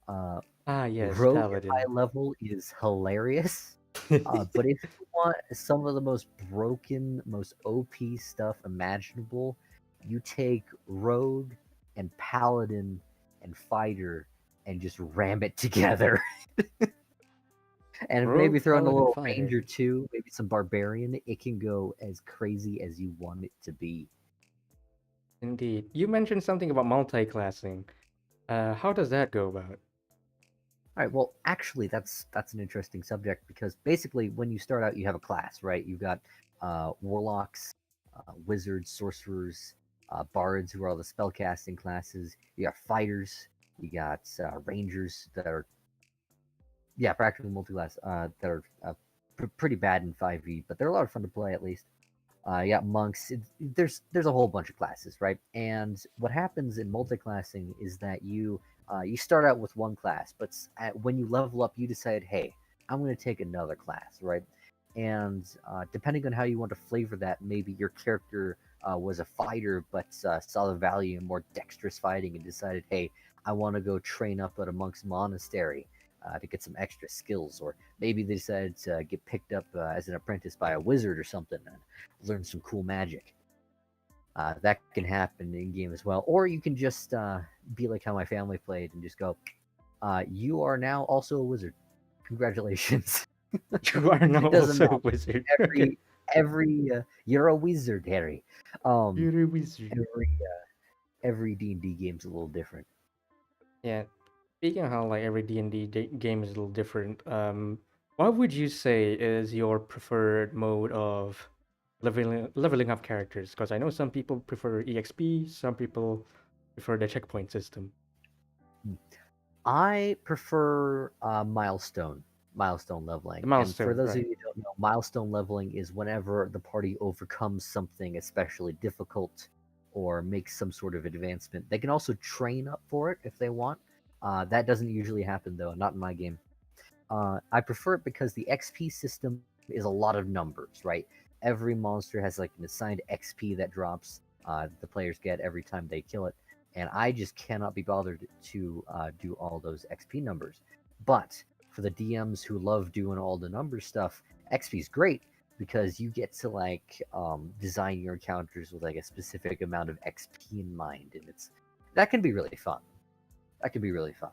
Uh, Ah, yes, rogue at high paladin. level is hilarious. But if you want some of the most broken, most OP stuff imaginable, you take rogue and paladin and fighter and just ram it together. And maybe Rogue, throw in a paladin, little fighter. ranger too, maybe some barbarian. It can go as crazy as you want it to be. Indeed. You mentioned something about multi-classing. How does that go about? All right. Well, actually, that's an interesting subject because basically, when you start out, you have a class, right? You've got warlocks, wizards, sorcerers, bards, who are all the spellcasting classes. You got fighters. You got rangers that are yeah, practically multi-class. That are pretty bad in 5e, but they're a lot of fun to play at least. You got monks. There's a whole bunch of classes, right? And what happens in multiclassing is that you start out with one class, but when you level up, you decide, hey, I'm going to take another class, right? And depending on how you want to flavor that, maybe your character was a fighter, but saw the value in more dexterous fighting and decided, hey, I want to go train up at a monk's monastery to get some extra skills, or maybe they decided to get picked up as an apprentice by a wizard or something and learn some cool magic. That can happen in game as well. Or you can just be like how my family played and just go, you are now also a wizard. Congratulations. You are now It doesn't also a matter. wizard. Okay. Every you're a wizard, Harry. Um, You're a wizard. every D&D game's a little different. Yeah. Speaking of how like every D&D game is a little different, what would you say is your preferred mode of leveling up characters? Because I know some people prefer EXP, some people prefer the checkpoint system. I prefer milestone The leveling. And for milestone, those of right? you who don't know, milestone leveling is whenever the party overcomes something especially difficult or makes some sort of advancement. They can also train up for it if they want. That doesn't usually happen though, not in my game. I prefer it because the XP system is a lot of numbers, right? Every monster has like an assigned XP that drops that the players get every time they kill it, and I just cannot be bothered to do all those XP numbers. But for the DMs who love doing all the number stuff, XP is great, because you get to like design your encounters with like a specific amount of XP in mind, and it's that can be really fun. That can be really fun.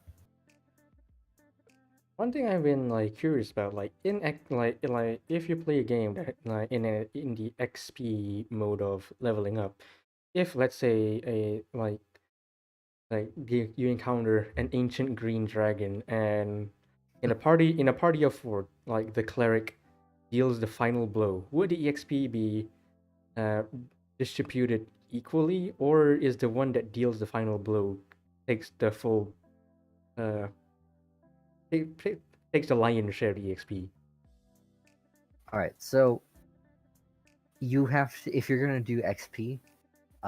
One thing I've been like curious about, like like if you play a game that like in the XP mode of leveling up, if let's say a like you encounter an ancient green dragon and in a party of four, like the cleric deals the final blow, would the EXP be uh, distributed equally, or is the one that deals the final blow takes the full uh takes the lion's share of the EXP? All right, so you have to, if you're gonna do XP,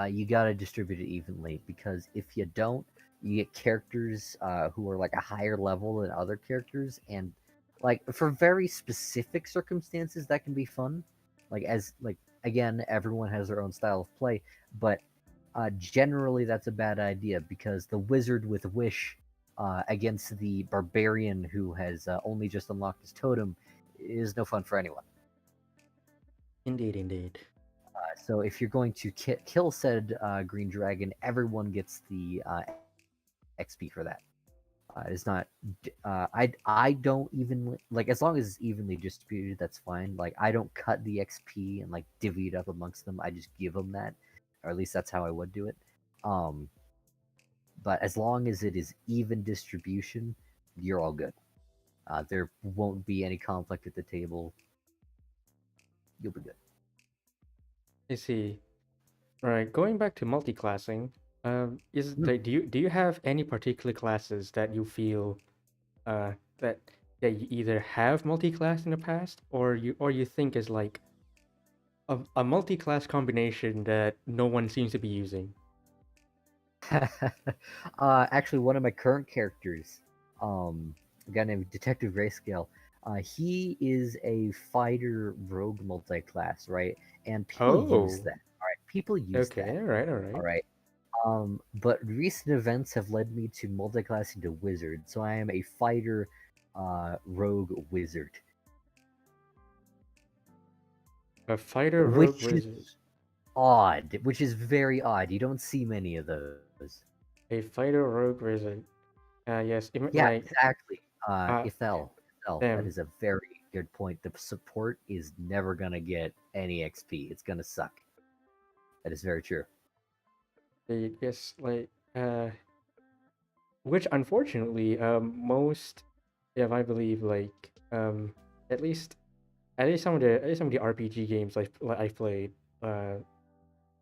you gotta distribute it evenly because if you don't, you get characters who are like a higher level than other characters, and like for very specific circumstances, that can be fun. Like as like again, everyone has their own style of play, but generally that's a bad idea because the wizard with wish against the barbarian who has only just unlocked his totem is no fun for anyone. Indeed, indeed. So if you're going to kill said green dragon, everyone gets the XP for that. It's not. I don't even like as long as it's evenly distributed. That's fine. Like I don't cut the XP and like divvy it up amongst them. I just give them that, or at least that's how I would do it. Um, but as long as it is even distribution, you're all good. There won't be any conflict at the table. You'll be good. I see. Right, going back to multi-classing, is Hmm. like, do you have any particular classes that you feel that you either have multi-class in the past, or you think is like a multi-class combination that no one seems to be using? Actually, one of my current characters, a guy named Detective Grayscale, he is a fighter rogue multi-class, right? And people use Oh, that. All right, people use okay, that. all All right. right. But recent events have led me to multi-class into wizard, so I am a fighter, rogue wizard, A fighter rogue which is wizard. odd, which is very odd. You don't see many of those. A fighter rogue wizard. Yes, Yeah, like exactly. uh, Ithel. That damn. is a very good point. The support is never gonna get any XP. It's gonna suck. That is very true. Yes, like which unfortunately, most, yeah, I believe like at least at least some of the RPG games I played, uh,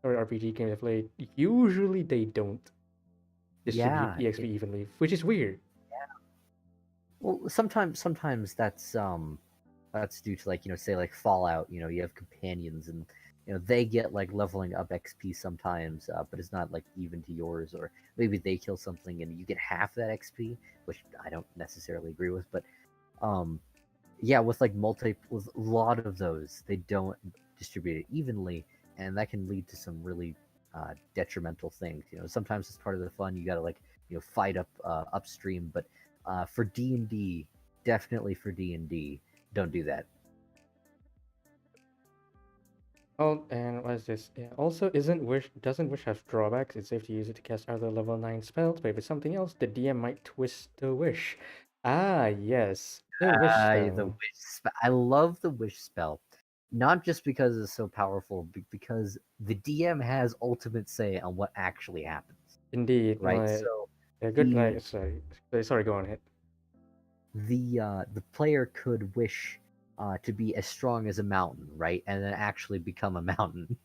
or RPG games I played, usually they don't distribute Yeah. EXP evenly, which is weird. Well, sometimes that's due to like say like Fallout. You have companions and they get like leveling up XP sometimes, but it's not like even to yours. Or maybe they kill something and you get half that XP, which I don't necessarily agree with. But um, yeah, with a lot of those, they don't distribute it evenly, and that can lead to some really detrimental things. Sometimes it's part of the fun. You got to like fight upstream, but for D&D, definitely for D&D, don't do that. Oh, and what is this? Yeah. Also, isn't Wish doesn't Wish have drawbacks? It's safe to use it to cast other level 9 spells, but if it's something else, the DM might twist the wish. Ah, yes, the wish The spell. wish spell. I love the wish spell, not just because it's so powerful, but because the DM has ultimate say on what actually happens. Indeed, Right? like So a good the like sorry, go on ahead. the player could wish to be as strong as a mountain, right? And then actually become a mountain.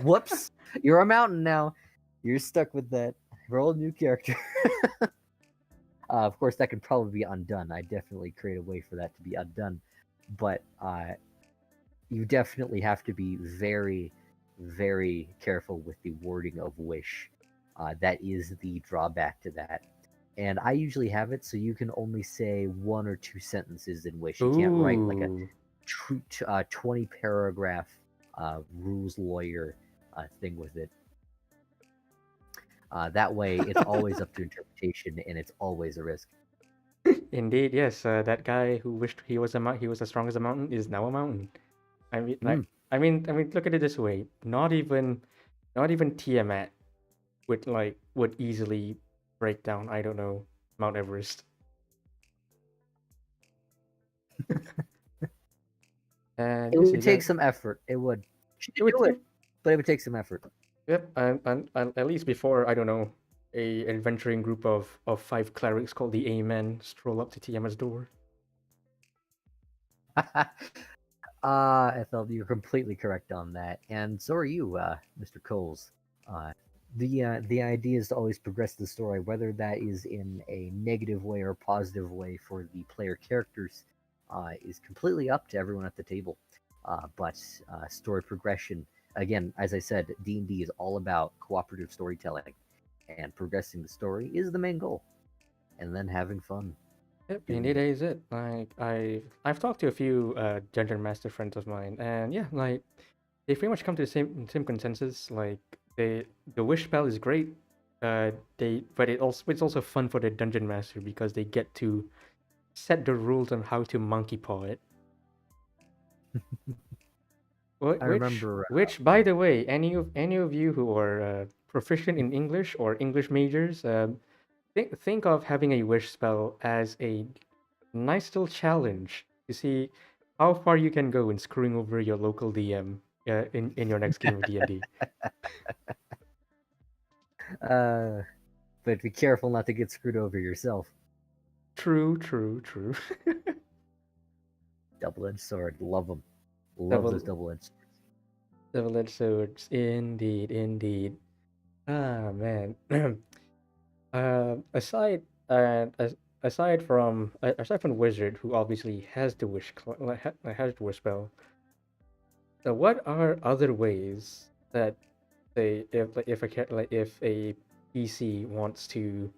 Whoops, you're a mountain now. You're stuck with that. Roll a new character. Of course, that could probably be undone. I definitely create a way for that to be undone, but you definitely have to be very, very careful with the wording of wish. That is the drawback to that. And I usually have it so you can only say one or two sentences in wish. You can't write like a Ooh. 20 paragraph rules lawyer thing with it. That way, it's always up to interpretation and it's always a risk. Indeed, yes. That guy who wished he was as strong as a mountain is now a mountain. I mean, Mm. look at it this way. Not even Tiamat would easily break down. I don't know, Mount Everest. And It yes, would you take got some effort. It would. She it could would. do it, but it would take some effort. Yep, and at least before I don't know, a adventuring group of five clerics called the Amen stroll up to Tiamat's door. Ethel, you're completely correct on that, and so are you, Mr. Coles. Uh, the idea is to always progress the story, whether that is in a negative way or positive way for the player characters, is completely up to everyone at the table. But story progression, again, as I said, D&D is all about cooperative storytelling, and progressing the story is the main goal, and then having fun Yep, doing indeed it. is it. Like I've talked to a few dungeon master friends of mine, and yeah, like they pretty much come to the same consensus. Like the wish spell is great. But it's also fun for the dungeon master because they get to set the rules on how to monkey paw it. I remember. Which, by the way, any of you who are proficient in English or English majors, think of having a wish spell as a nice little challenge to see how far you can go in screwing over your local DM in your next game of D&D. Uh, but be careful not to get screwed over yourself. True, true, true. Double-edged sword, love them. Love those double double-edged. double-edged swords, indeed, indeed. Ah man. Aside aside from wizard, who obviously has the has the wish spell, what are other ways that say if a PC wants to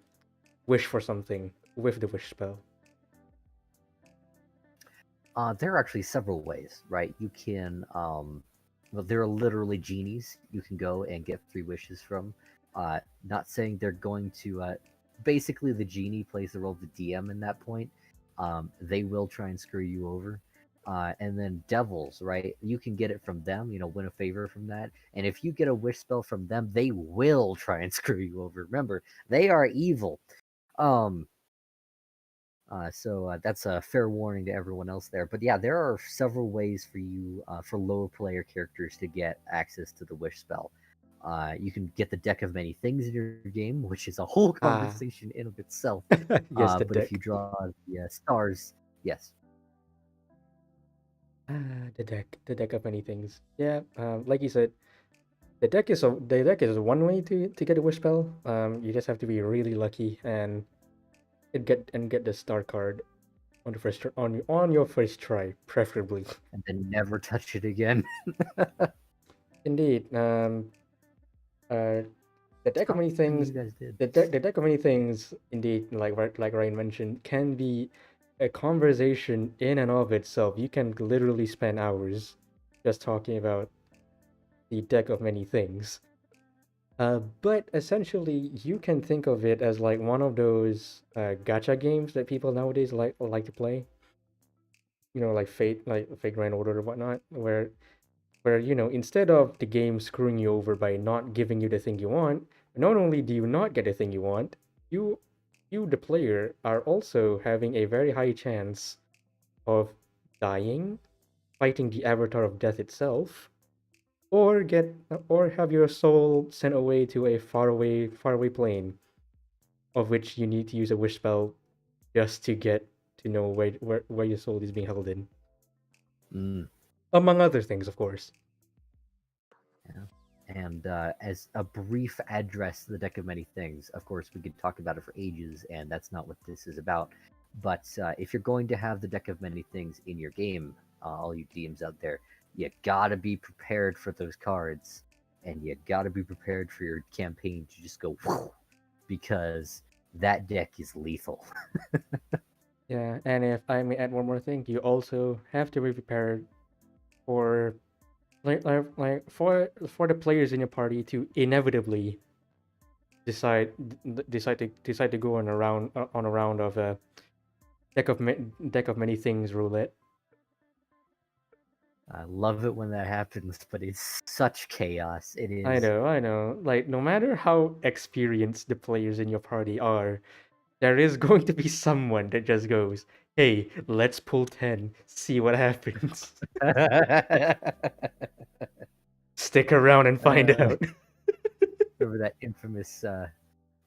wish for something with the wish spell? There are actually several ways, right? You can, well, there are literally genies you can go and get 3 wishes from. Not saying they're going to, basically, the genie plays the role of the DM in that point. They will try and screw you over. And then devils, right? You can get it from them, win a favor from that. And if you get a wish spell from them, they will try and screw you over. Remember, they are evil. Um, so that's a fair warning to everyone else there. But yeah, there are several ways for you, for lower player characters to get access to the wish spell. You can get the deck of many things in your game, which is a whole Ah, conversation in of itself. yes, the But if you deck. draw the stars, yes. The deck of many things. Yeah, like you said, the deck is one way to get a wish spell. You just have to be really lucky and get the star card on the on your first try, preferably. And then never touch it again. Indeed. Uh, the deck of many Something things. you guys did. The deck of many things, indeed, like Ryan mentioned, can be a conversation in and of itself. You can literally spend hours just talking about the deck of many things. But essentially, you can think of it as like one of those gacha games that people nowadays like to play. You know, like Fate Grand Order or whatnot, where instead of the game screwing you over by not giving you the thing you want, not only do you not get the thing you want, you you the player are also having a very high chance of dying, fighting the avatar of death itself, or have your soul sent away to a far away plane of which you need to use a wish spell just to get to know where your soul is being held in, Mm. among other things, of course. Yeah. And as a brief address to the deck of many things, of course, we could talk about it for ages, and that's not what this is about. But if you're going to have the deck of many things in your game, all you DMs out there, you gotta be prepared for those cards, and you gotta be prepared for your campaign to just go, whoo, because that deck is lethal. Yeah, and if I may add one more thing, you also have to be prepared for for the players in your party to inevitably decide to go on a round of deck of many things roulette. I love it when that happens, but it's such chaos. It is. I know. Like, no matter how experienced the players in your party are, there is going to be someone that just goes, "Hey, let's pull 10, see what happens." Stick around and find uh, out. remember that infamous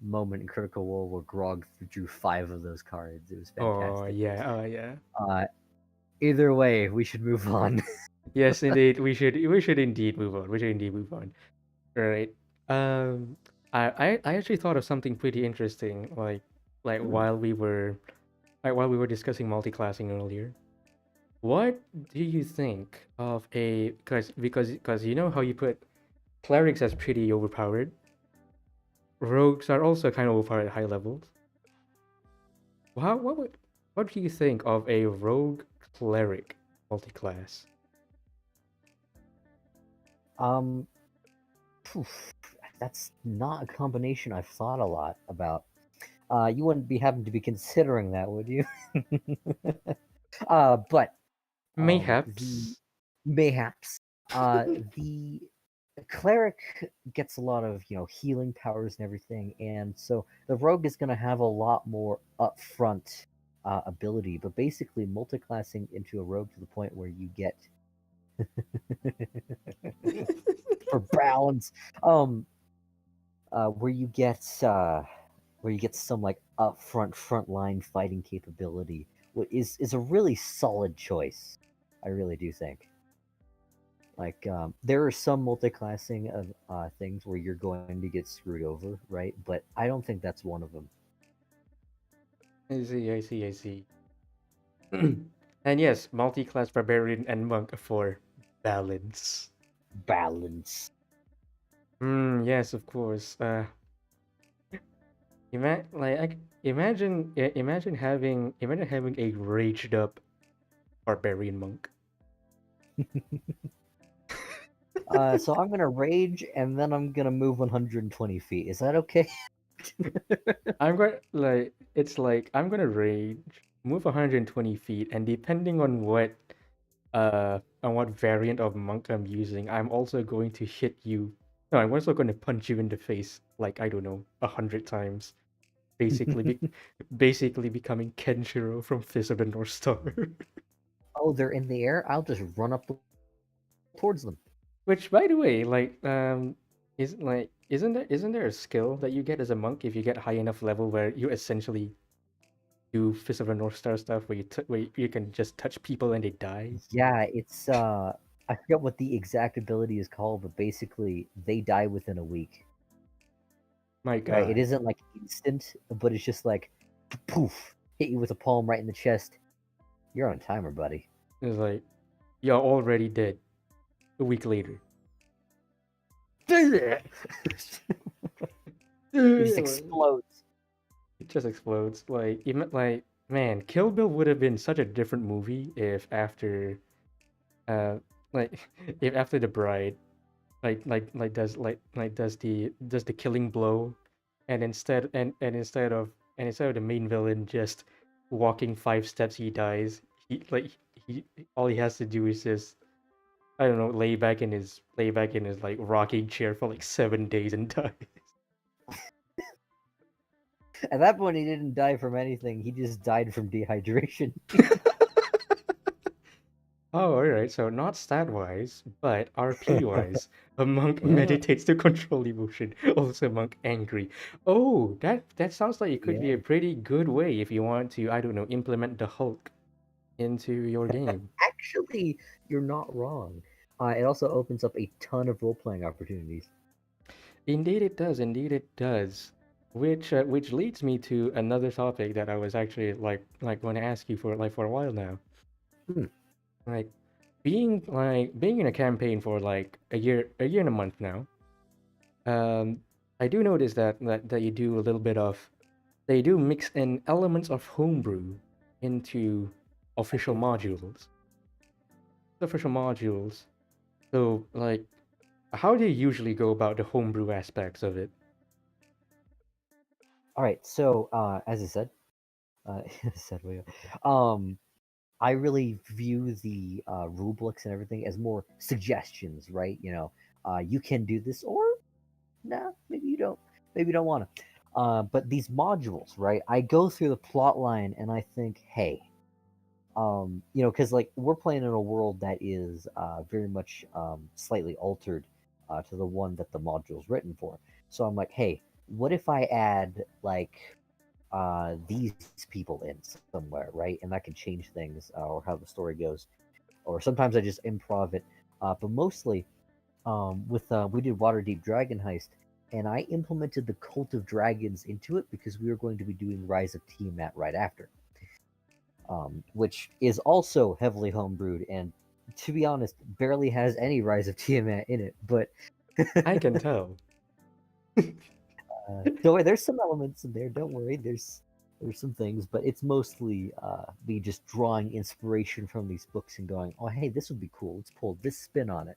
moment in Critical Role where Grog drew 5 of those cards? It was Oh fantastic. yeah, oh yeah. Uh, either way, we should move on. Yes, indeed. We should indeed move on. We should indeed move on. All right. Um, I actually thought of something pretty interesting, like Ooh. while we were discussing multi-classing earlier. What do you think of a because you know how you put clerics as pretty overpowered? Rogues are also kind of overpowered at high levels. What do you think of a rogue cleric multi-class? Um, Poof, that's not a combination I've thought a lot about. You wouldn't be having to be considering that, would you? But the Mayhaps. mayhaps, the cleric gets a lot of healing powers and everything, and so the rogue is going to have a lot more upfront ability. But basically, multiclassing into a rogue to the point where you get for balance, um, where you get some like upfront frontline fighting capability is a really solid choice. I really do think. Like there are some multi-classing of things where you're going to get screwed over, right? But I don't think that's one of them. I see, I see, I see. And yes, multi-class barbarian and monk for balance. Balance. Yes, of course. Imagine having a raged up barbarian monk. So I'm gonna rage and then I'm gonna move 120 feet. Is that okay? I'm gonna rage, move 120 feet, and depending on what variant of monk I'm using, I'm also going to hit you. No, I'm also going to punch you in the face like I don't know 100 times. Basically, basically becoming Kenshiro from Fist of the North Star. Oh, they're in the air. I'll just run up towards them. Which, by the way, isn't there a skill that you get as a monk if you get high enough level where you essentially do Fist of the North Star stuff where you can just touch people and they die? Yeah, it's I forget what the exact ability is called, but basically they die within a week. My Right? It God, isn't like instant, but it's just like poof, hit you with a palm right in the chest. You're on timer, buddy. it's like you're already dead a week later. It just It explodes. just explodes. Like even like man, Kill Bill would have been such a different movie if after uh like if after the bride does the killing blow, and instead of the main villain just walking 5 steps he dies. He all he has to do is just I don't know lay back in his like rocking chair for like 7 days and die. At that point, he didn't die from anything. He just died from dehydration. Oh, all right. So not stat wise, but RP wise, a monk meditates to control emotion. Also, monk angry. Oh, that sounds like it could be Yeah. a pretty good way if you want to, I don't know, implement the Hulk into your game. Actually, you're not wrong. It also opens up a ton of role playing opportunities. Indeed, it does. Indeed, it does. Which leads me to another topic that I was actually like going to ask you for a while now. Hmm. Like being in a campaign for like a year and a month now. Um, I do notice that you do a little bit of they do mix in elements of homebrew into official modules. Official modules. So like, how do you usually go about the homebrew aspects of it? All right. So, as I said, Said we. Um, I really view the rule books and everything as more suggestions, right? You can do this, or nah, maybe you don't. Maybe you don't want to. But these modules, right? I go through the plot line and I think, hey, because like we're playing in a world that is very much slightly altered to the one that the module's written for. So I'm like, hey, what if I add like these people in somewhere, right? And that can change things or how the story goes. Or sometimes I just improv it. But mostly, with we did Waterdeep Dragon Heist, and I implemented the Cult of Dragons into it because we were going to be doing Rise of Tiamat right after, which is also heavily homebrewed and, to be honest, barely has any Rise of Tiamat in it. But I can tell. don't worry, there's some elements in there. Don't worry, there's some things, but it's mostly me just drawing inspiration from these books and going, oh hey, this would be cool. Let's pull this spin on it.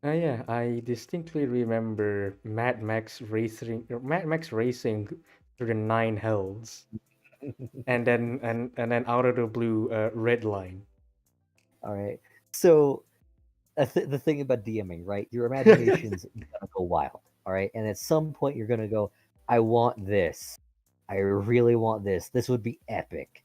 Yeah, I distinctly remember Mad Max racing through the nine hells, and then out of the blue, red line. All right. So the thing about DMing, right? Your imagination's gonna go wild. All right, and at some point you're gonna go, I want this. I really want this. This would be epic.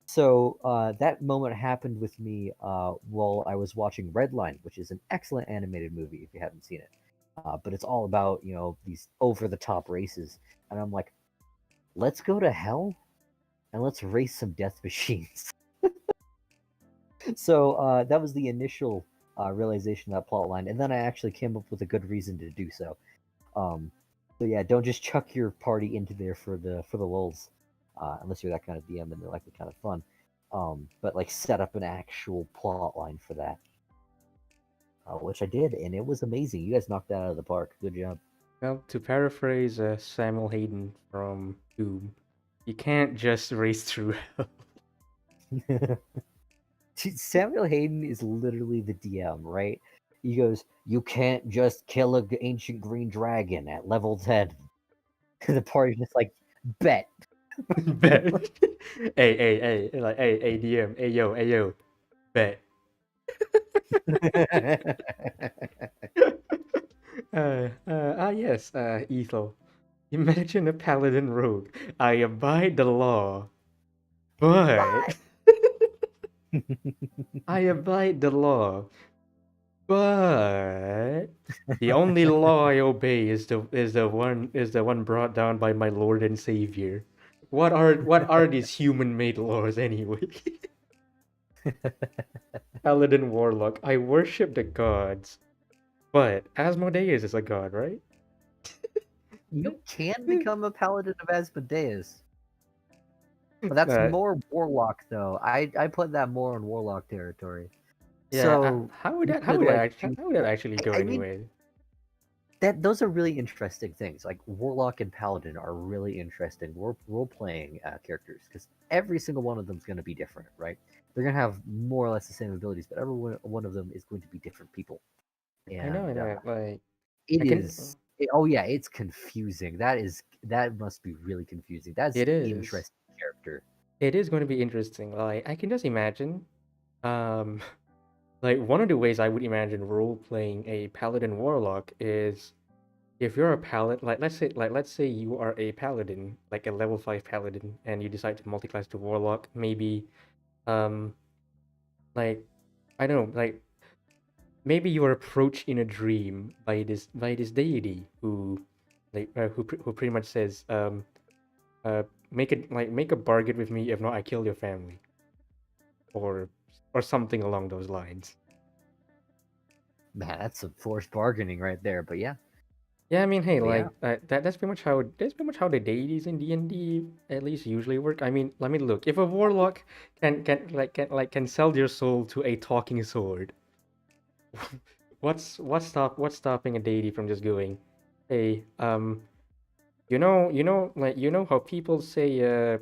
So that moment happened with me while I was watching Redline, which is an excellent animated movie if you haven't seen it. But it's all about these over the top races, and I'm like, let's go to hell and let's race some death machines. So that was the initial realization of that plot line, and then I actually came up with a good reason to do so. Um, so yeah, don't just chuck your party into there for the lulz, unless you're that kind of DM and they're like the kind of fun. But like set up an actual plot line for that, which I did, and it was amazing. You guys knocked that out of the park. Good job. Well, to paraphrase Samuel Hayden from Doom, you can't just race through hell. Samuel Hayden is literally the DM, right? He goes, "You can't just kill a ancient green dragon at level 10." The party's just like, bet. Bet. Hey, like, hey, DM, hey, yo, bet. Yes, Ethel. Imagine a paladin rogue. I abide the law, but I abide the law, but the only law I obey is the one brought down by my Lord and Savior. What are these human-made laws anyway? Paladin warlock. I worship the gods, but Asmodeus is a god, right? You can become a paladin of Asmodeus. But that's Uh, more warlock though. I put that more in warlock territory. yeah. So How would you that how could would that like actually, choose. how would that actually go I mean anyway? that those are really interesting things. Like warlock and paladin are really interesting role playing characters because every single one of them is going to be different, right? They're going to have more or less the same abilities, but every one of them is going to be different people. I And know. Like it I can. is. Oh yeah, it's confusing. That must be really confusing. That's It is. interesting character. It is going to be interesting. Like I can just imagine. Um, like one of the ways I would imagine role playing a paladin warlock is if you're a paladin. Let's say you are a paladin, like a level 5 paladin, and you decide to multiclass to warlock. Maybe um like I don't know, like maybe you are approached in a dream by this deity who who pretty much says make a bargain with me, if not I kill your family, or something along those lines. Man, that's some forced bargaining right there. But yeah, Yeah, I mean, hey, but yeah. like that's pretty much how the deities in D&D at least usually work. I mean, let me look. If a warlock can sell your soul to a talking sword, what's stopping a deity from just going, hey, you know how people say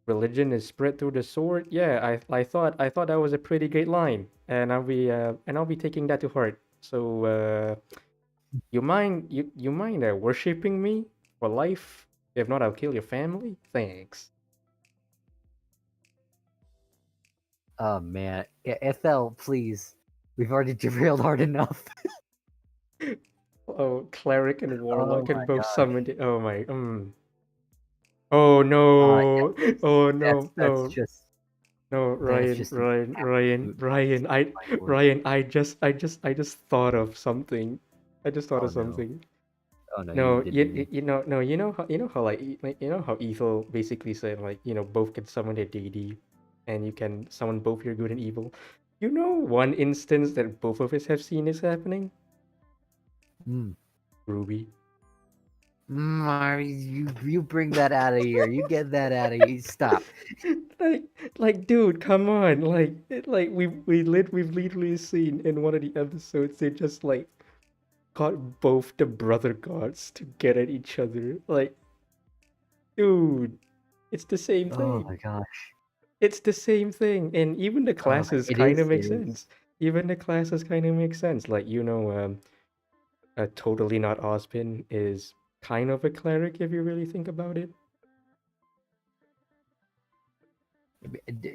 religion is spread through the sword? Yeah, I thought that was a pretty great line, and I'll be taking that to heart. So you mind worshiping me for life? If not, I'll kill your family. Thanks. Oh man, FL, please. We've already derailed hard enough. Oh, cleric and Oh warlock can my both gosh. summon it. Oh my. Oh Yeah, no. that's Oh that's no. that's No. just No, that's Ryan, just an Ryan, Ryan, absolute Ryan. minority. Ryan. I just thought of something. I just thought Oh of no. something. Oh no, you No, didn't. you know, no, you know how like you know how Ethel basically said like both can summon their deity, and you can summon both your good and evil. You know one instance that both of us have seen is happening. Mm. Ruby. You bring that out of here. You get that out of here. Stop. like dude, come on, like we've literally seen in one of the episodes they just like got both the brother gods to get at each other. Like, dude, it's the same Oh thing. my gosh. It's the same thing, and even the classes It kind is. of It make is. sense. Even the classes kind of make sense. Like, a totally not Ozpin is kind of a cleric if you really think about it.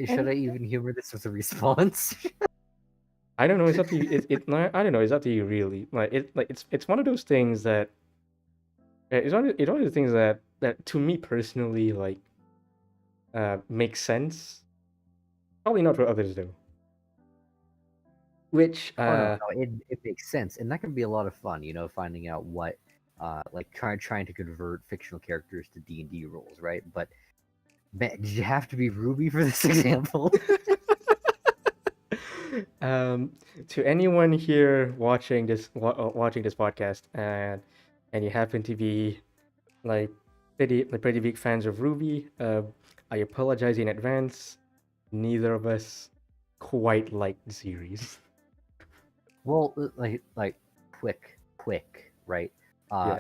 Should And I even humor this with a response? I don't know. It's up to you. I don't know. It's up to you, really. It's one of those things that it's one of the things that to me personally makes sense. Probably not for others though. Which Oh no, it makes sense, and that can be a lot of fun. Finding out what, like trying to convert fictional characters to D&D rules, right? But man, did you have to be Ruby for this example? um, to anyone here watching this podcast, and you happen to be like pretty big fans of Ruby, I apologize in advance. Neither of us quite like the series. Well, like quick, right? Yeah,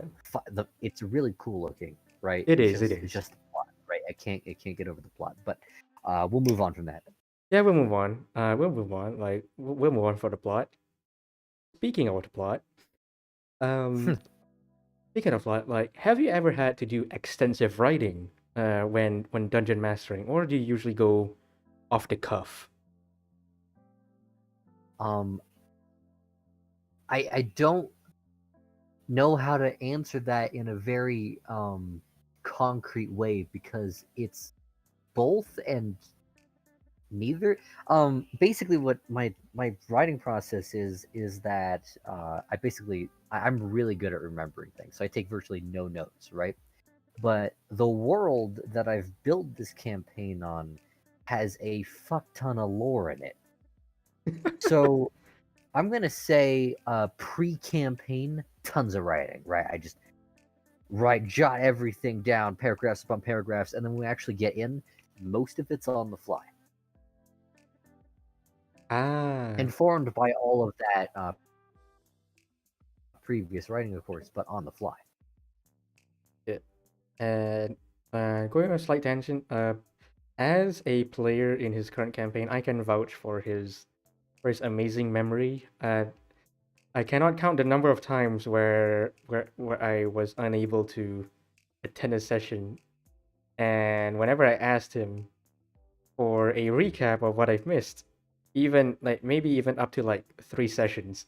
It's really cool looking, right? it is. It It's is. just the plot, right? I can't get over the plot, but we'll move on from that. Yeah, we'll move on. We'll move on. Like we'll move on for the plot. Speaking of the plot, um, speaking of plot, like, have you ever had to do extensive writing when dungeon mastering, or do you usually go off the cuff? um, I don't know how to answer that in a very concrete way because it's both and neither. Basically what my writing process is that I'm really good at remembering things, so I take virtually no notes, right? But the world that I've built this campaign on has a fuck ton of lore in it. So I'm gonna say pre-campaign, tons of writing, right? I just jot everything down, paragraphs upon paragraphs, and then when we actually get in, most of it's on the fly, Ah, informed by all of that previous writing, of course, but on the fly. yeah. And going on a slight tangent, as a player in his current campaign, I can vouch for his amazing memory. I cannot count the number of times where I was unable to attend a session, and whenever I asked him for a recap of what I've missed, even like maybe even up to like 3 sessions,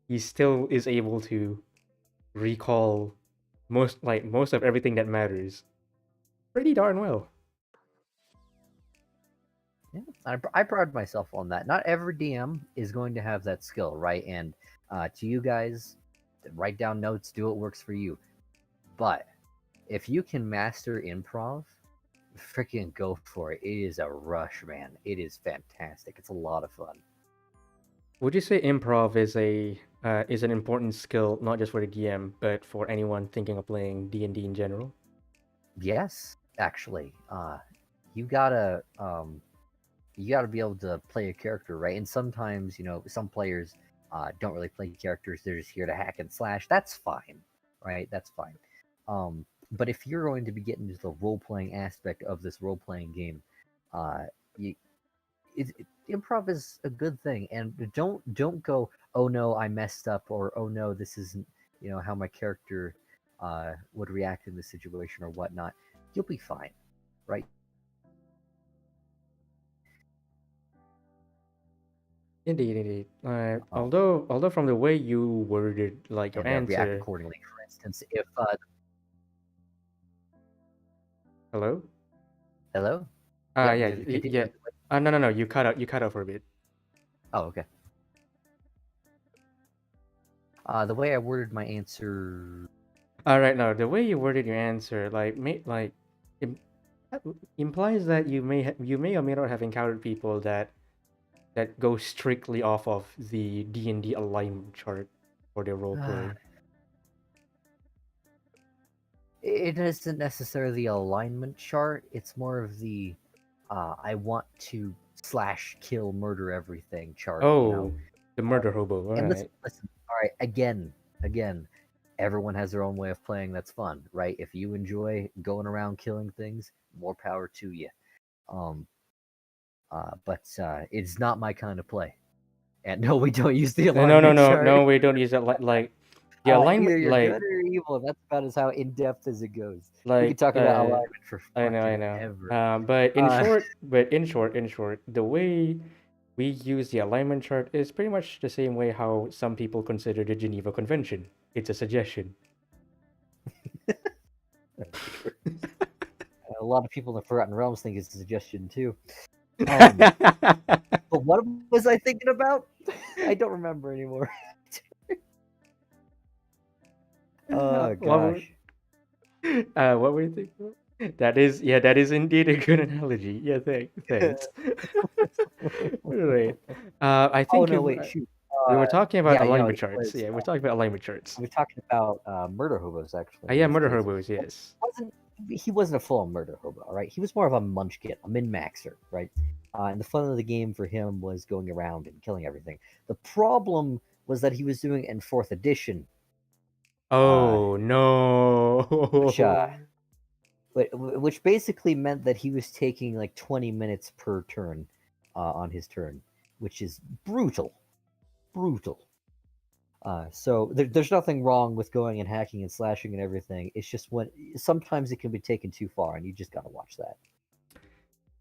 he still is able to recall most of everything that matters pretty darn well. Yeah, I pride myself on that. Not every DM is going to have that skill, right? And to you guys, write down notes, do what works for you. But if you can master improv, freaking go for it. It is a rush, man. It is fantastic. It's a lot of fun. Would you say improv is an important skill not just for the DM but for anyone thinking of playing D&D in general? Yes, actually, you gotta you gotta be able to play a character, right? And sometimes, some players don't really play characters; they're just here to hack and slash. That's fine, right? That's fine. But if you're going to be getting into the role playing aspect of this role playing game, uh, you, improv is a good thing. And don't go, oh no, I messed up, or oh no, this isn't how my character would react in this situation or whatnot. You'll be fine, right? Indeed, indeed. um, Although from the way you worded like your and react answer, accordingly. For instance, if hello. hello, yeah, Yeah, continue yeah. with the. No, no, no. You cut out for a bit. Oh, okay. The way I worded my answer. All right, no, the way you worded your answer, im- that implies that you may or may not have encountered people that go strictly off of the D&D alignment chart for their role play. It isn't necessarily alignment chart. It's more of the I want to slash kill murder everything chart. Oh, the murder hobo. All And right. listen. All right, again, everyone has their own way of playing. That's fun, right? If you enjoy going around killing things, more power to you. Um, but it's not my kind of play. And no, we don't use the No, no, no, alignment no, chart. no. We don't use that. Like the alignment, Either you're good or you're evil. That's about as how in depth as it goes. We could like talk about alignment for I fucking know. ever. Uh, In short, the way we use the alignment chart is pretty much the same way how some people consider the Geneva Convention. It's a suggestion. a lot of people in the Forgotten Realms think it's a suggestion too. Um, but what was I thinking about? I don't remember anymore. Oh what were, gosh. what were you thinking? That is indeed a good analogy. Yeah, thanks. Right. I Oh think no, if wait, shoot. we were talking about Yeah, alignment it charts. was. Yeah, we're talking about alignment charts. I was talking about murder hobos actually in Yeah, this murder case. hobos. Well, Yes. he wasn't a full-on murder hobo, all right? He was more of a munchkin, a min-maxer, right? And the fun of the game for him was going around and killing everything. The problem was that he was doing it in fourth edition, uh, Oh which no. which basically meant that he was taking like 20 minutes per turn on his turn, which is brutal, brutal. So there's nothing wrong with going and hacking and slashing and everything. It's just when sometimes it can be taken too far, and you just gotta watch that.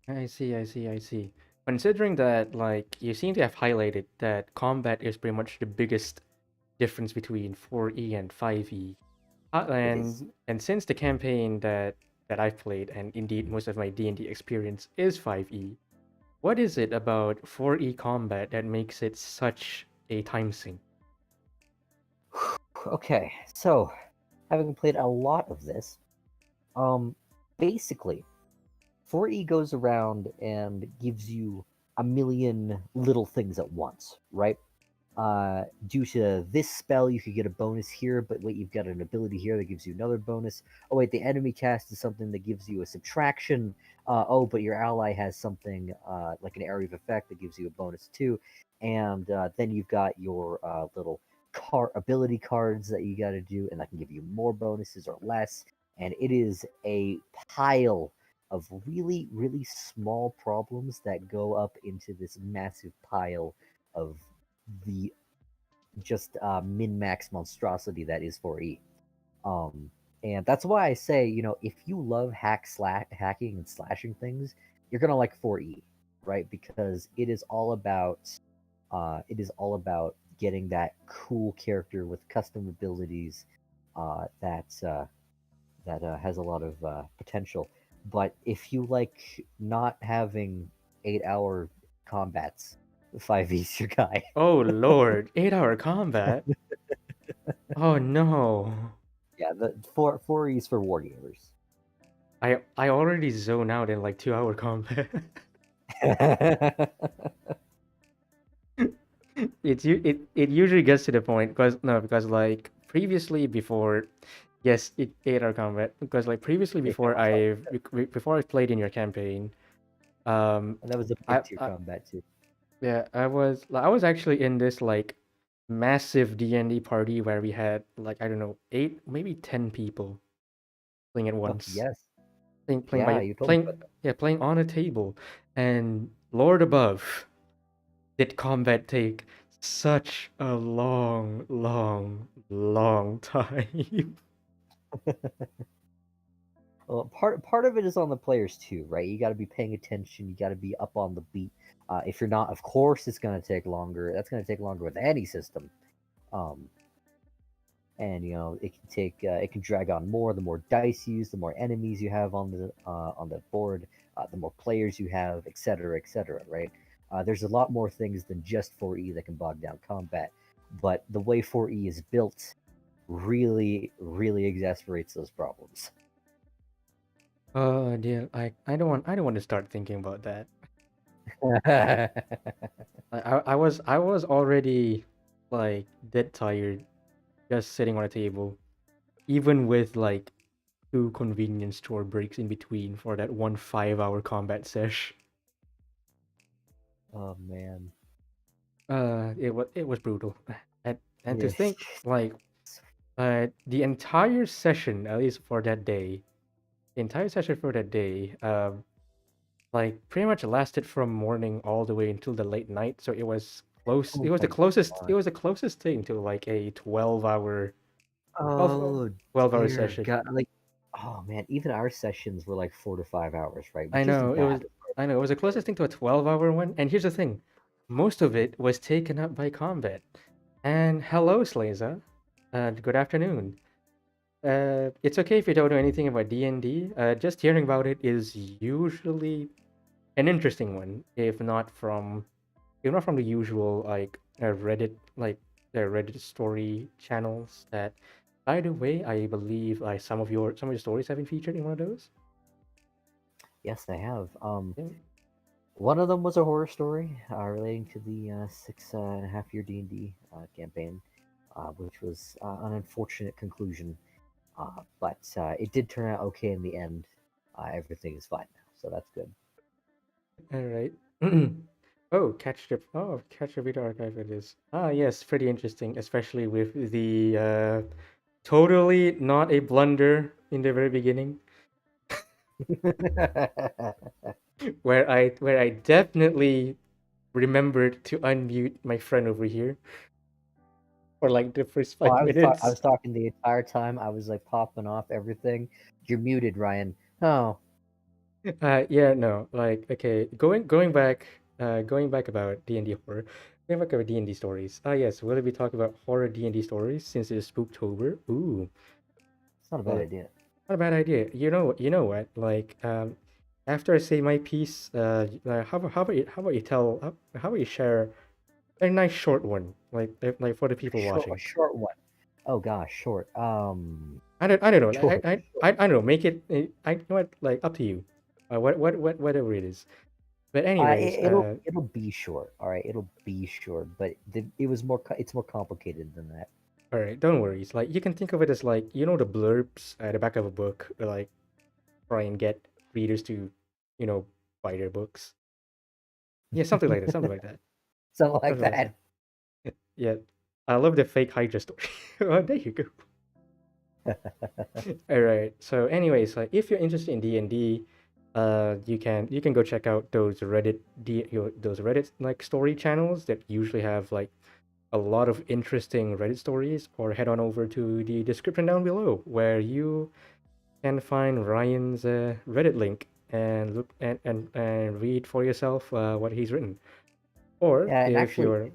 I see. Considering that, like, you seem to have highlighted that combat is pretty much the biggest difference between 4E and 5E. It is. And since the campaign that I've played, and indeed most of my D&D experience is 5E, what is it about 4E combat that makes it such a time sink? Okay, so having played a lot of this, um, basically, 4E goes around and gives you a million little things at once, right? Due to this spell, you could get a bonus here, but wait, you've got an ability here that gives you another bonus. Oh, wait, the enemy cast is something that gives you a subtraction. Oh, but your ally has something like an area of effect that gives you a bonus too. And then you've got your little ability cards that you got to do, and that can give you more bonuses or less. And it is a pile of really, really small problems that go up into this massive pile of the just min max monstrosity that is 4E. Um, and that's why I say, if you love hacking and slashing things, you're gonna like 4E, right? Because it is all about getting that cool character with custom abilities that has a lot of potential. But if you like not having 8-hour combats, 5E's your guy. Oh lord, 8-hour combat? Oh no. Yeah, the four E's for wargamers. I already zone out in like 2-hour combat. It usually gets to the point because like previously before, yes, it 8-hour combat because like previously It was like before I played in your campaign, um and that was a I, mid tier I combat too. yeah, I was actually in this like massive D&D party where we had like I don't know 8 maybe 10 people playing at Oh once, yes, playing yeah, by you told me playing about that. yeah playing on a table, and Lord above, did combat take such a long time. Well, part of it is on the players too, right? You got to be paying attention. You got to be up on the beat. If you're not, of course, it's going to take longer. That's going to take longer with any system. Um, and it can drag on more. The more dice you use, the more enemies you have on the board, the more players you have, etc., etc. Right? There's a lot more things than just 4E that can bog down combat, but the way 4E is built really exasperates those problems. Oh dear, I don't want to start thinking about that. I was already like dead tired just sitting on a table, even with like two convenience store breaks in between for that one 5 hour combat sesh. Oh man. It was brutal. And to Yes. think like the entire session, at least for that day, the entire session for that day, like pretty much lasted from morning all the way until the late night. So it was close. Oh It was the my closest. god. It was the closest thing to like a 12 hour, 12, Oh 12 hour dear session. God. Like, oh man, even our sessions were like 4 to 5 hours, right? I Which know isn't it was. bad. I know it was the closest thing to a 12 hour one. And here's the thing, most of it was taken up by combat. And hello, Slaza. Good afternoon. It's okay if you don't know anything about D&D. Just hearing about it is usually an interesting one, if not from the usual Reddit Reddit story channels. That, by the way, I believe some of your stories have been featured in one of those. Yes, they have. Yeah. One of them was a horror story relating to the 6.5 year D&D campaign, which was an unfortunate conclusion. But it did turn out okay in the end. Everything is fine now, so that's good. All right. Catch the video archive it is. Ah, yes, pretty interesting, especially with the totally not a blunder in the very beginning, where I definitely remembered to unmute my friend over here for like the first Oh, five I minutes. was talking the entire time. I was like popping off everything. You're muted, Ryan. Oh, Yeah, no, like okay, going back about D&D horror, going back about D&D stories. Ah, yes, will we talk about horror D&D stories since it's Spooktober? Ooh, it's not a bad well, idea. not a bad idea. You know what? Like, after I say my piece, how about you share a nice short one, like for the people A watching. short one. Oh gosh, short. I don't know. Short. I don't know. Make it. You know what? Like up to you. Whatever it is. But anyways, It'll be short. All right, it'll be short, but it was it's more complicated than that. all right. Don't worry. It's like you can think of it as like the blurbs at the back of a book, like try and get readers to, you know, buy their books. Yeah, something like that. Something like that. Something like Something like that. that. Yeah. I love the fake Hydra story. Oh, there you go. All right. So, anyways, like if you're interested in D&D, you can go check out those Reddit like story channels that usually have like a lot of interesting Reddit stories, or head on over to the description down below where you can find Ryan's Reddit link and look and read for yourself what he's written. Or Yeah, and if actually, you're,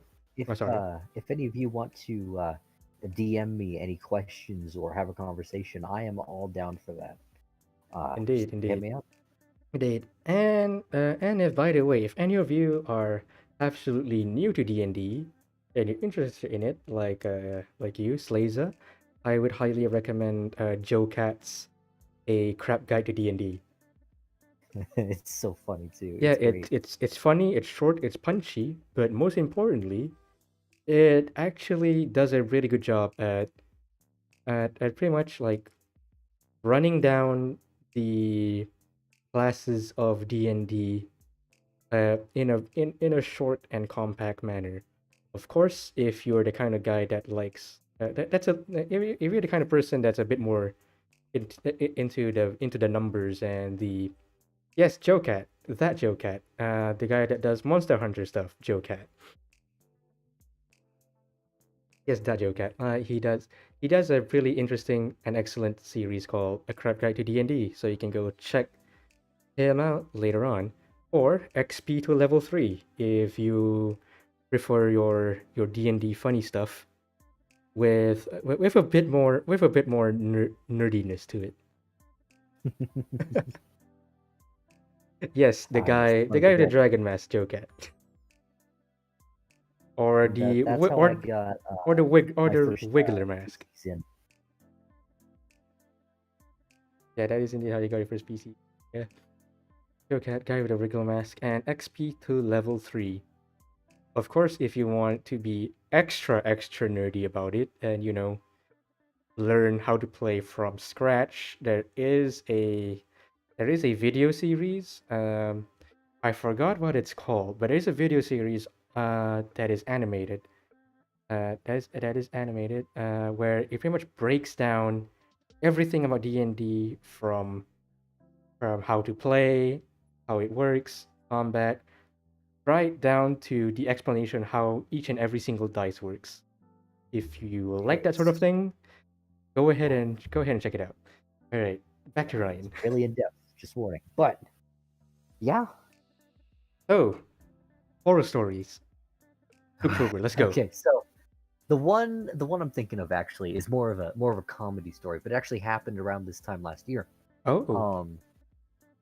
oh, sorry, if any of you want to DM me any questions or have a conversation, I am all down for that. Just indeed, hit indeed. me up. Indeed. And if, by the way, if any of you are absolutely new to D&D and you're interested in it, like you, Slaza, I would highly recommend Joe Cat's A Crap Guide to D&D. It's so funny too. Yeah, It's great. it's funny, it's short, it's punchy, but most importantly, it actually does a really good job at pretty much like running down the classes of D&D in a short and compact manner. Of course, if you're the kind of guy that likes that's a if you're the kind of person that's a bit more into the numbers and the yes, Joe Cat, that Joe Cat, the guy that does Monster Hunter stuff, Joe Cat. Yes, that Joker. He does a really interesting and excellent series called A Crap Guide to D&D, so you can go check him out later on. Or XP to level 3 if you prefer your D&D funny stuff with a bit more nerdiness to it. Yes, the Yes, guy the like guy with the that. dragon mask Joker. Or the That's how I got or my the first Wiggler mask. PCs in. Yeah, that is indeed how you got your first PC. Yeah. Joker, guy with a Wiggler mask and XP to level 3. Of course, if you want to be extra nerdy about it and learn how to play from scratch, there is a video series. I forgot what it's called, but there's a video series that is animated. That is animated, where it pretty much breaks down everything about D&D from how to play, how it works, combat, right down to the explanation how each and every single dice works. If you like that sort of It's thing, go ahead and check it out. All right, back to it's Ryan. really in depth. Just warning. But yeah. Oh, horror stories. October, let's go. Okay, so the one I'm thinking of actually is more of a comedy story, but it actually happened around this time last year. Oh, Um,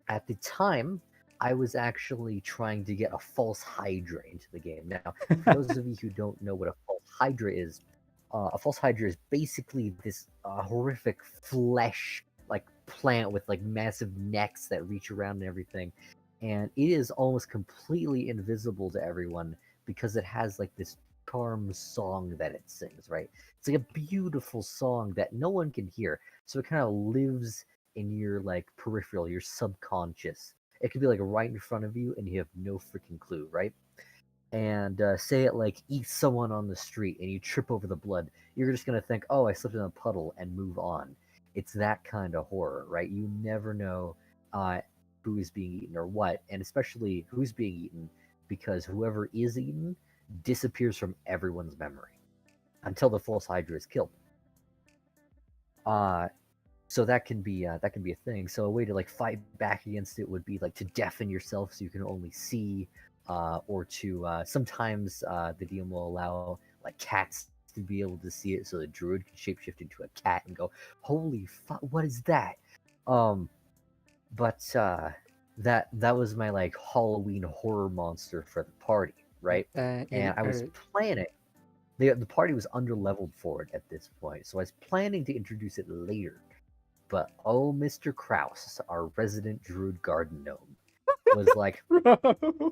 at the time, I was actually trying to get a false Hydra into the game. Now, for those of you who don't know what a false Hydra is basically this horrific flesh like plant with like massive necks that reach around and everything, and it is almost completely invisible to everyone because it has like this charm song that it sings. Right, it's like a beautiful song that no one can hear, so it kind of lives in your like peripheral, your subconscious. It could be like right in front of you, and you have no freaking clue, right? And say it like eats someone on the street and you trip over the blood, you're just going to think, oh, I slipped in a puddle and move on. It's that kind of horror, right? You never know uh, who is being eaten or what, and especially who's being eaten, because whoever is eaten disappears from everyone's memory until the false Hydra is killed. Uh, so that can be a thing. So a way to like fight back against it would be like to deafen yourself so you can only see, or to sometimes the DM will allow like cats to be able to see it, so the druid can shapeshift into a cat and go, "Holy fuck, what is that?" Um, but that was my like Halloween horror monster for the party, right? in And I was planning. The party was underleveled for it at this point, so I was planning to introduce it later, but oh, Mr. Kraus, our resident Druid Garden Gnome, was like,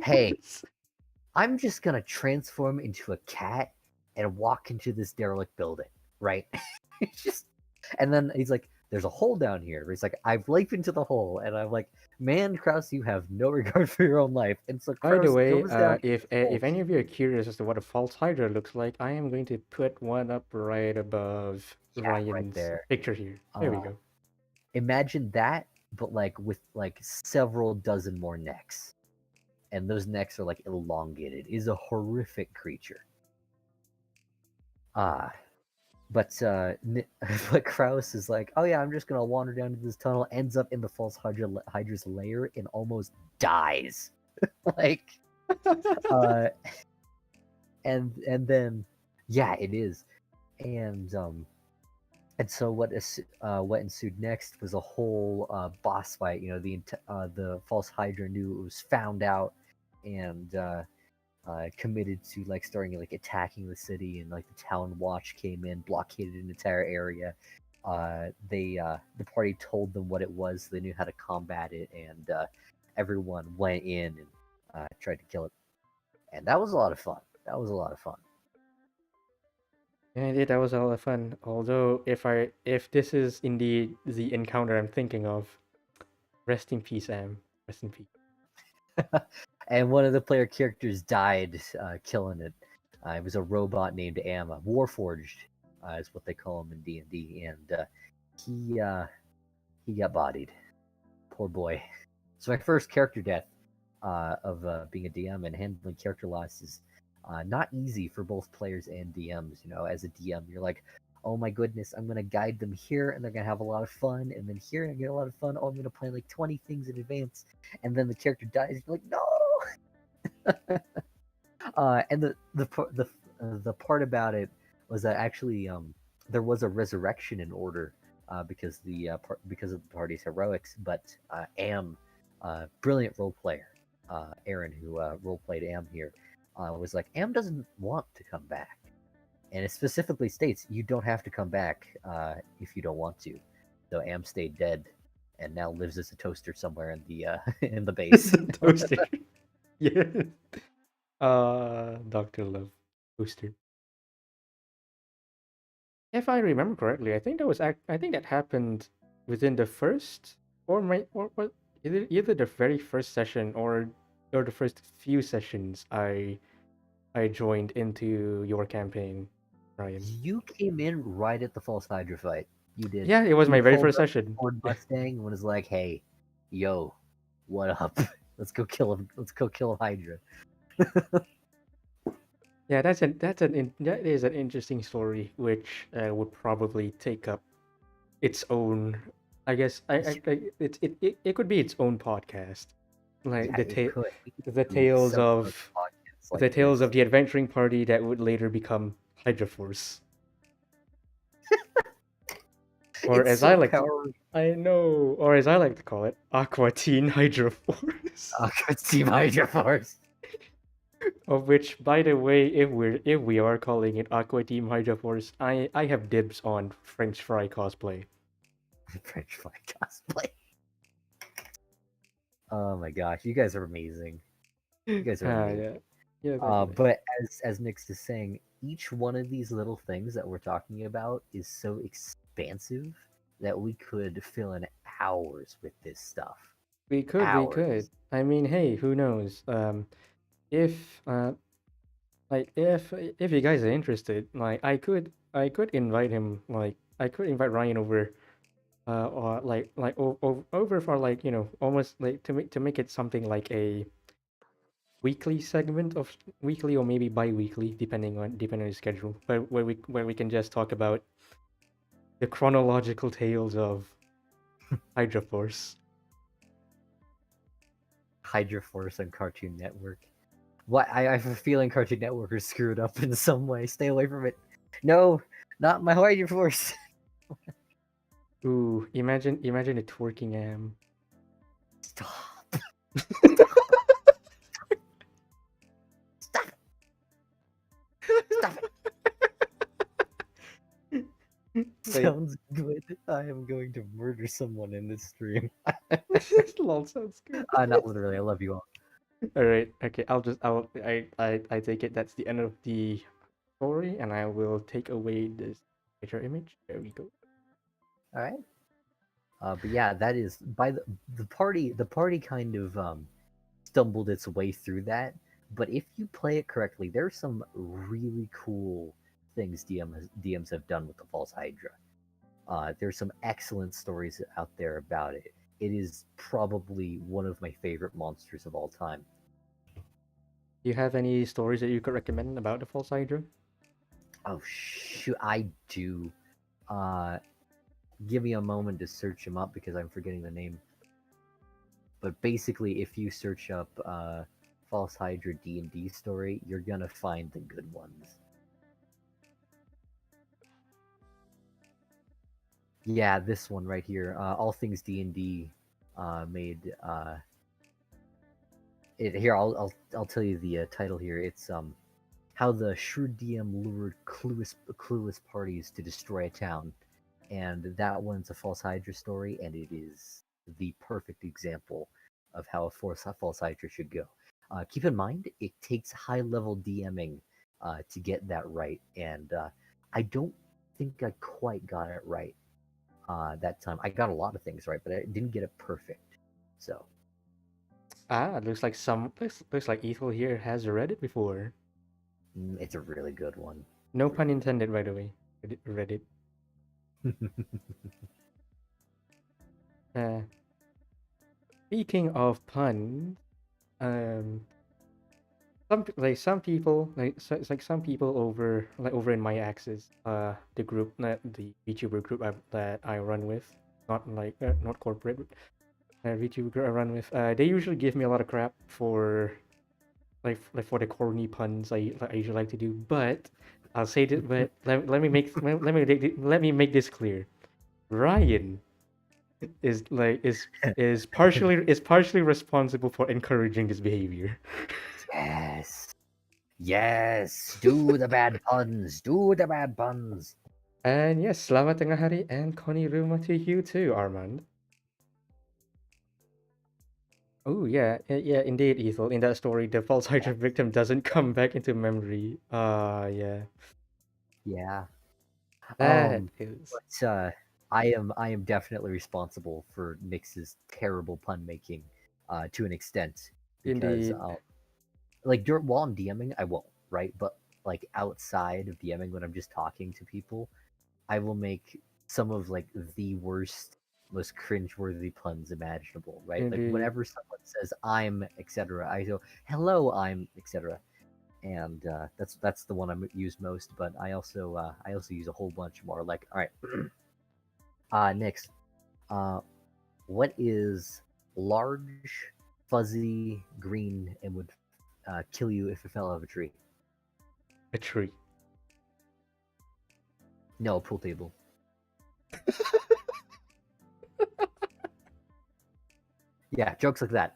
hey, Rose. I'm just gonna transform into a cat and walk into this derelict building, right? It's just, and then he's like, there's a hole down here. He's like, I've leaped into the hole, and I'm like, man, Kraus, you have no regard for your own life. And so By the Kraus way, goes down into if this hole. if any of you are curious as to what a false hydra looks like, I am going to put one up right above Yeah, right Ryan's there. picture here. There we Uh, go. Imagine that, but like with like several dozen more necks, and those necks are like elongated. Is a horrific creature. Ah, but but Kraus is like, oh yeah, I'm just gonna wander down to this tunnel. Ends up in the false Hydra's lair and almost dies. Like, uh, and then yeah, it is. And so what ensued next was a whole boss fight. You know, the false Hydra knew it was found out, and committed to like starting like attacking the city, and like the town watch came in, blockaded an entire area. The party told them what it was, so they knew how to combat it, and everyone went in and tried to kill it, and that was a lot of fun. That was a lot of fun. Yeah, indeed, that was a lot of fun. Although, if this is indeed the encounter I'm thinking of, rest in peace, Am. Rest in peace. And one of the player characters died killing it. It was a robot named Amma, Warforged, is what they call him in D&D, and he he got bodied. Poor boy. So my first character death of being a DM and handling character losses Not easy for both players and DMs. As a DM, you're like, oh my goodness, I'm gonna guide them here, and they're gonna have a lot of fun, and then here I get a lot of fun. Oh, I'm gonna plan like 20 things in advance, and then the character dies. You're like, no. And the part about it was that actually there was a resurrection in order because of the party's heroics, but Am, brilliant role player, Aaron, who role played Am here, was like, Am doesn't want to come back, and it specifically states you don't have to come back if you don't want to. So Am stayed dead, and now lives as a toaster somewhere in the in the base. The toaster. Yeah. Dr. Love Booster. If I remember correctly, I think I think that happened within the first or either the very first session or the first few sessions I joined into your campaign, Ryan. You came in right at the false Hydra fight. You did. Yeah, it was You my very pulled first up session. Ford Mustang and was like, "Hey, yo, what up? Let's go kill him. Let's go kill Hydra." Yeah, that is an interesting story, which would probably take up its own. I guess it could be its own podcast, like Yeah, it could. We could the do tales several other of podcasts like this. the adventuring party that would later become Hydra Force, or It's as I so like to, powerful. I know, or as I like to call it, Aqua Teen Hydra Force. Team Hydra Force. Of which, by the way, if we are calling it Aqua Team Hydra Force, I have dibs on French fry cosplay. French fry cosplay. Oh my gosh, you guys are amazing. You guys are amazing. Yeah, yeah, definitely. But as Nyx is saying, each one of these little things that we're talking about is so expansive that we could fill in hours with this stuff. We could. Hours. I mean, hey, who knows? If like if you guys are interested, like I could invite him, like I could invite Ryan over, or over for like almost like to make it something like a weekly segment of weekly or maybe bi-weekly depending on his schedule, but where we can just talk about the chronological tales of Hydra Force. Hydra Force on Cartoon Network. What I have a feeling Cartoon Network is screwed up in some way. Stay away from it. No, not my Hydra Force. Ooh, imagine a twerking am. Stop. Stop. Stop. Stop it. Wait, Sounds good. I am going to murder someone in this stream. lol sounds good. Not literally. I love you all. All right, okay. I take it that's the end of the story, and I will take away this picture image. There we go. All right. But yeah, that is by the party. The party kind of stumbled its way through that. But if you play it correctly, there's some really cool things DMs have done with the False Hydra. There's some excellent stories out there about it. It is probably one of my favorite monsters of all time. Do you have any stories that you could recommend about the false Hydra? Oh shoot, I do. Uh, Give me a moment to search him up because I'm forgetting the name. But basically, if you search up False Hydra D&D story, you're gonna find the good ones. Yeah, this one right here. All Things D&D made it here. I'll tell you the title here. It's how the shrewd DM lured clueless parties to destroy a town, and that one's a False Hydra story, and it is the perfect example of how a False Hydra should go. Keep in mind, it takes high level DMing to get that right, and I don't think I quite got it right that time. I got a lot of things right, but I didn't get it perfect. So Ah, looks like Ethel here has read it before. it's a really good one. No pun intended, by the way. Read it. Uh, Speaking of puns, um, some people it's like some people over in my axis, the group, not the VTuber group that I run with, not like not corporate, VTuber group I run with. They usually give me a lot of crap for like for the corny puns I usually like to do. But I'll say that. But let me make this clear. Ryan is like is partially responsible for encouraging this behavior. Yes. Yes. Do the bad puns. Do the bad puns. And yes, selamat tengah hari and koni rumah to you too, Armand. Oh yeah, yeah, indeed, Ethel. In that story, the false Hydra victim doesn't come back into memory. Yeah, Yeah. that is But I am definitely responsible for Nyx's terrible pun making, to an extent, because indeed, like while I'm DMing, I won't, right? But like outside of DMing, when I'm just talking to people, I will make some of like the worst, most cringeworthy puns imaginable, right? Like indeed. whenever someone says "I'm," etc., I go "Hello, I'm," etc., and that's the one I use most. But I also use a whole bunch more. Like, all right, Nyx, uh, what is large, fuzzy, green, and would kill you if it fell out of a tree? A tree. No, pool table. Yeah, jokes like that.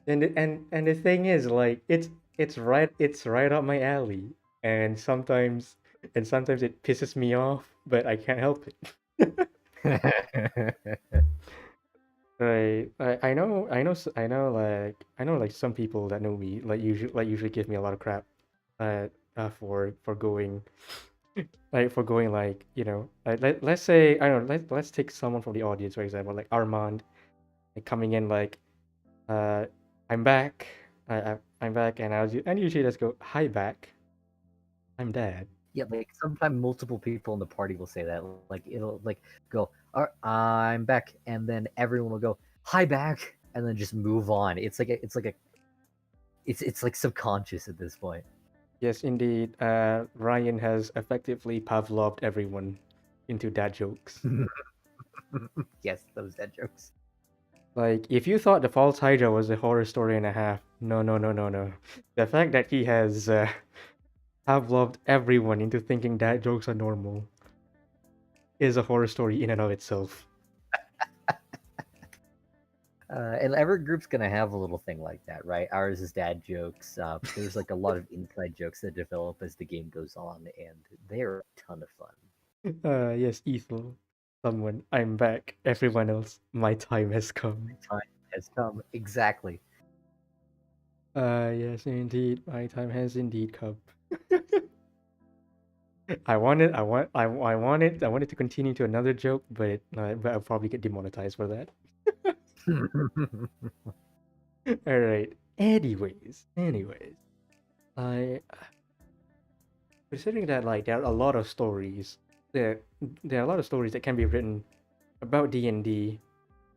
And the thing is, like, it's right up my alley, and sometimes it pisses me off, but I can't help it. Right. I know like some people that know me usually give me a lot of crap, for going for going like let's say I don't know, let's take someone from the audience for example, like Armand, like coming in like uh I'm back, I'm back, and and usually just go hi back, I'm dad. Yeah, like sometimes multiple people in the party will say that. Like it'll like go, "All right, I'm back," and then everyone will go, "Hi, back," and then just move on. It's like subconscious at this point. Yes, indeed. Ryan has effectively Pavloved everyone into dad jokes. Yes, those dead jokes. Like, if you thought The False Hydra was a horror story and a half, no, no, no, no, no. The fact that he has Pavloved everyone into thinking dad jokes are normal is a horror story in and of itself. And every group's gonna have a little thing like that, right? Ours is dad jokes. There's like a lot of inside jokes that develop as the game goes on, and they're a ton of fun. Yes, Ethel. Someone, I'm back. Everyone else, my time has come. Time has come. Exactly. Yes, indeed, my time has indeed come. I wanted to continue to another joke, but I'll probably get demonetized for that. All right. Anyways, I considering that like there are a lot of stories that there are a lot of stories that can be written about D&D.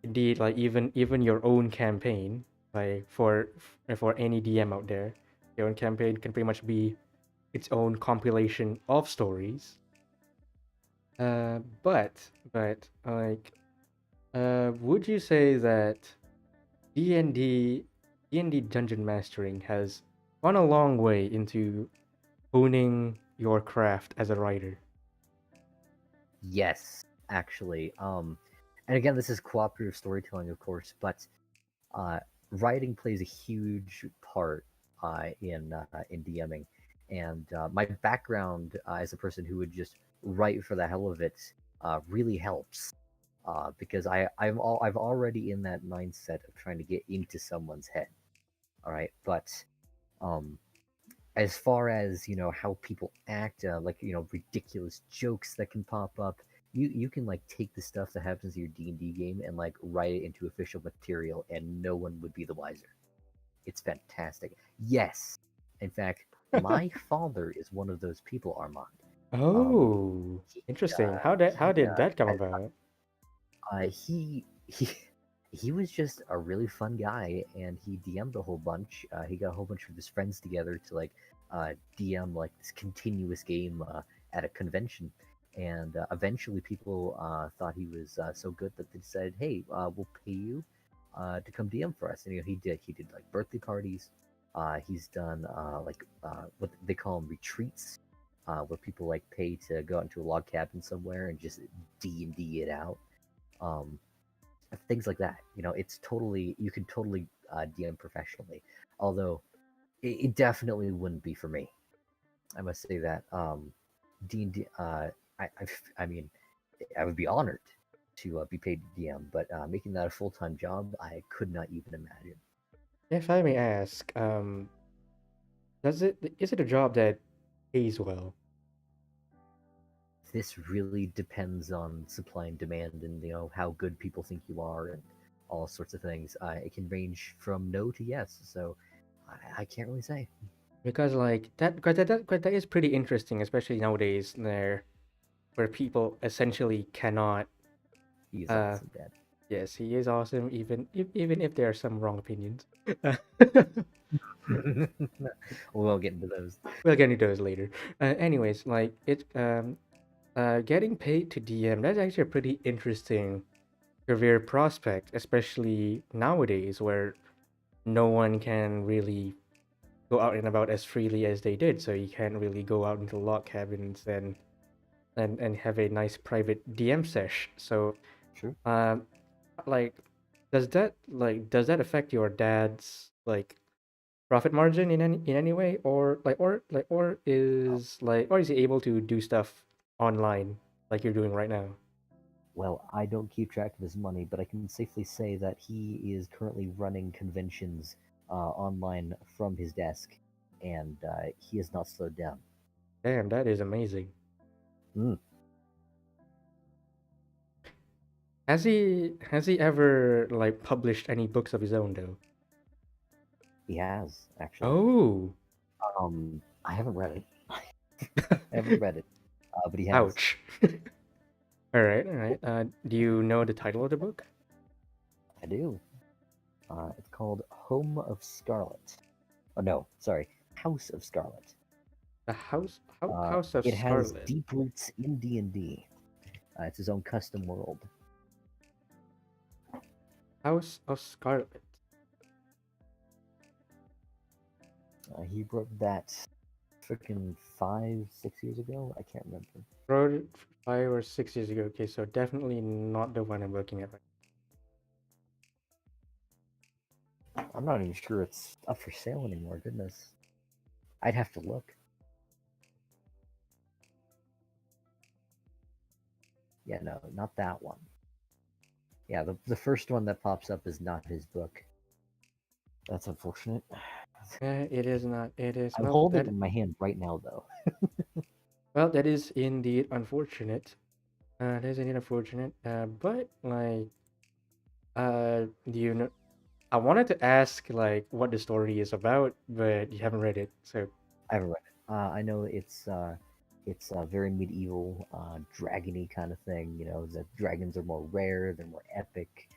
Indeed, like even your own campaign, like for any DM out there, your own campaign can pretty much be its own compilation of stories. But like, would you say that D&D D&D dungeon mastering has gone a long way into honing your craft as a writer? Yes, actually. And again, this is cooperative storytelling, of course, but uh, writing plays a huge part in DMing. And my background as a person who would just write for the hell of it really helps because I've already in that mindset of trying to get into someone's head. All right, but um, as far as how people act, like ridiculous jokes that can pop up, you can like take the stuff that happens in your D&D game and like write it into official material and no one would be the wiser. It's fantastic. Yes, in fact, my father is one of those people, Armand. um Oh, he interesting. How did he that come has about? he he was just a really fun guy, and he DM'd a whole bunch. He got a whole bunch of his friends together to like DM like this continuous game at a convention, and eventually people thought he was so good that they said, "Hey, we'll pay you to come DM for us." And he did like birthday parties. He's done what they call them retreats, where people like pay to go out into a log cabin somewhere and just D&D it out. Um, Things like that. It's totally you can totally DM professionally. Although it definitely wouldn't be for me. I must say that. D&D. I mean, I would be honored to be paid to DM, but making that a full-time job, I could not even imagine. If I may ask, does it is it a job that pays well? This really depends on supply and demand, and how good people think you are, and all sorts of things. It can range from no to yes, so I can't really say. Because like that, because that is pretty interesting, especially nowadays, where people essentially cannot. He is Uh, awesome, Dad. yes, he is awesome, even if there are some wrong opinions. We won't get into those. We'll get into those later. Anyways, like getting paid to DM, that's actually a pretty interesting career prospect, especially nowadays where no one can really go out and about as freely as they did. So you can't really go out into log cabins and have a nice private DM sesh. So Sure. um like does that affect your dad's like profit margin in any way, or is he able to do stuff online like you're doing right now? Well, I don't keep track of his money, but I can safely say that he is currently running conventions online from his desk, and he has not slowed down. Damn, that is amazing. Mm, Has he ever like published any books of his own though? he has, actually. Oh, I haven't read it. I haven't read it, but he has. ouch. All right, all right. Do you know the title of the book? I do. It's called Home of Scarlet. Oh, no, sorry. House of Scarlet. The House of It has Scarlet. deep roots in D&D. It's his own custom world. House of Scarlet. He wrote that freaking 5, 6 years ago. I can't remember. Wrote it 5 or 6 years ago. Okay, so definitely not the one I'm looking at right. I'm not even sure it's up for sale anymore. Goodness, I'd have to look. Yeah, no, not that one. Yeah, the first one that pops up is not his book. That's unfortunate. It is not. It is I'm well holding it that in my hand right now, though. well that is indeed unfortunate. That is indeed unfortunate. But like, do you know? I wanted to ask like what the story is about, but you haven't read it, so I haven't read it. I know it's a very medieval, dragony kind of thing. The dragons are more rare, they're more epic.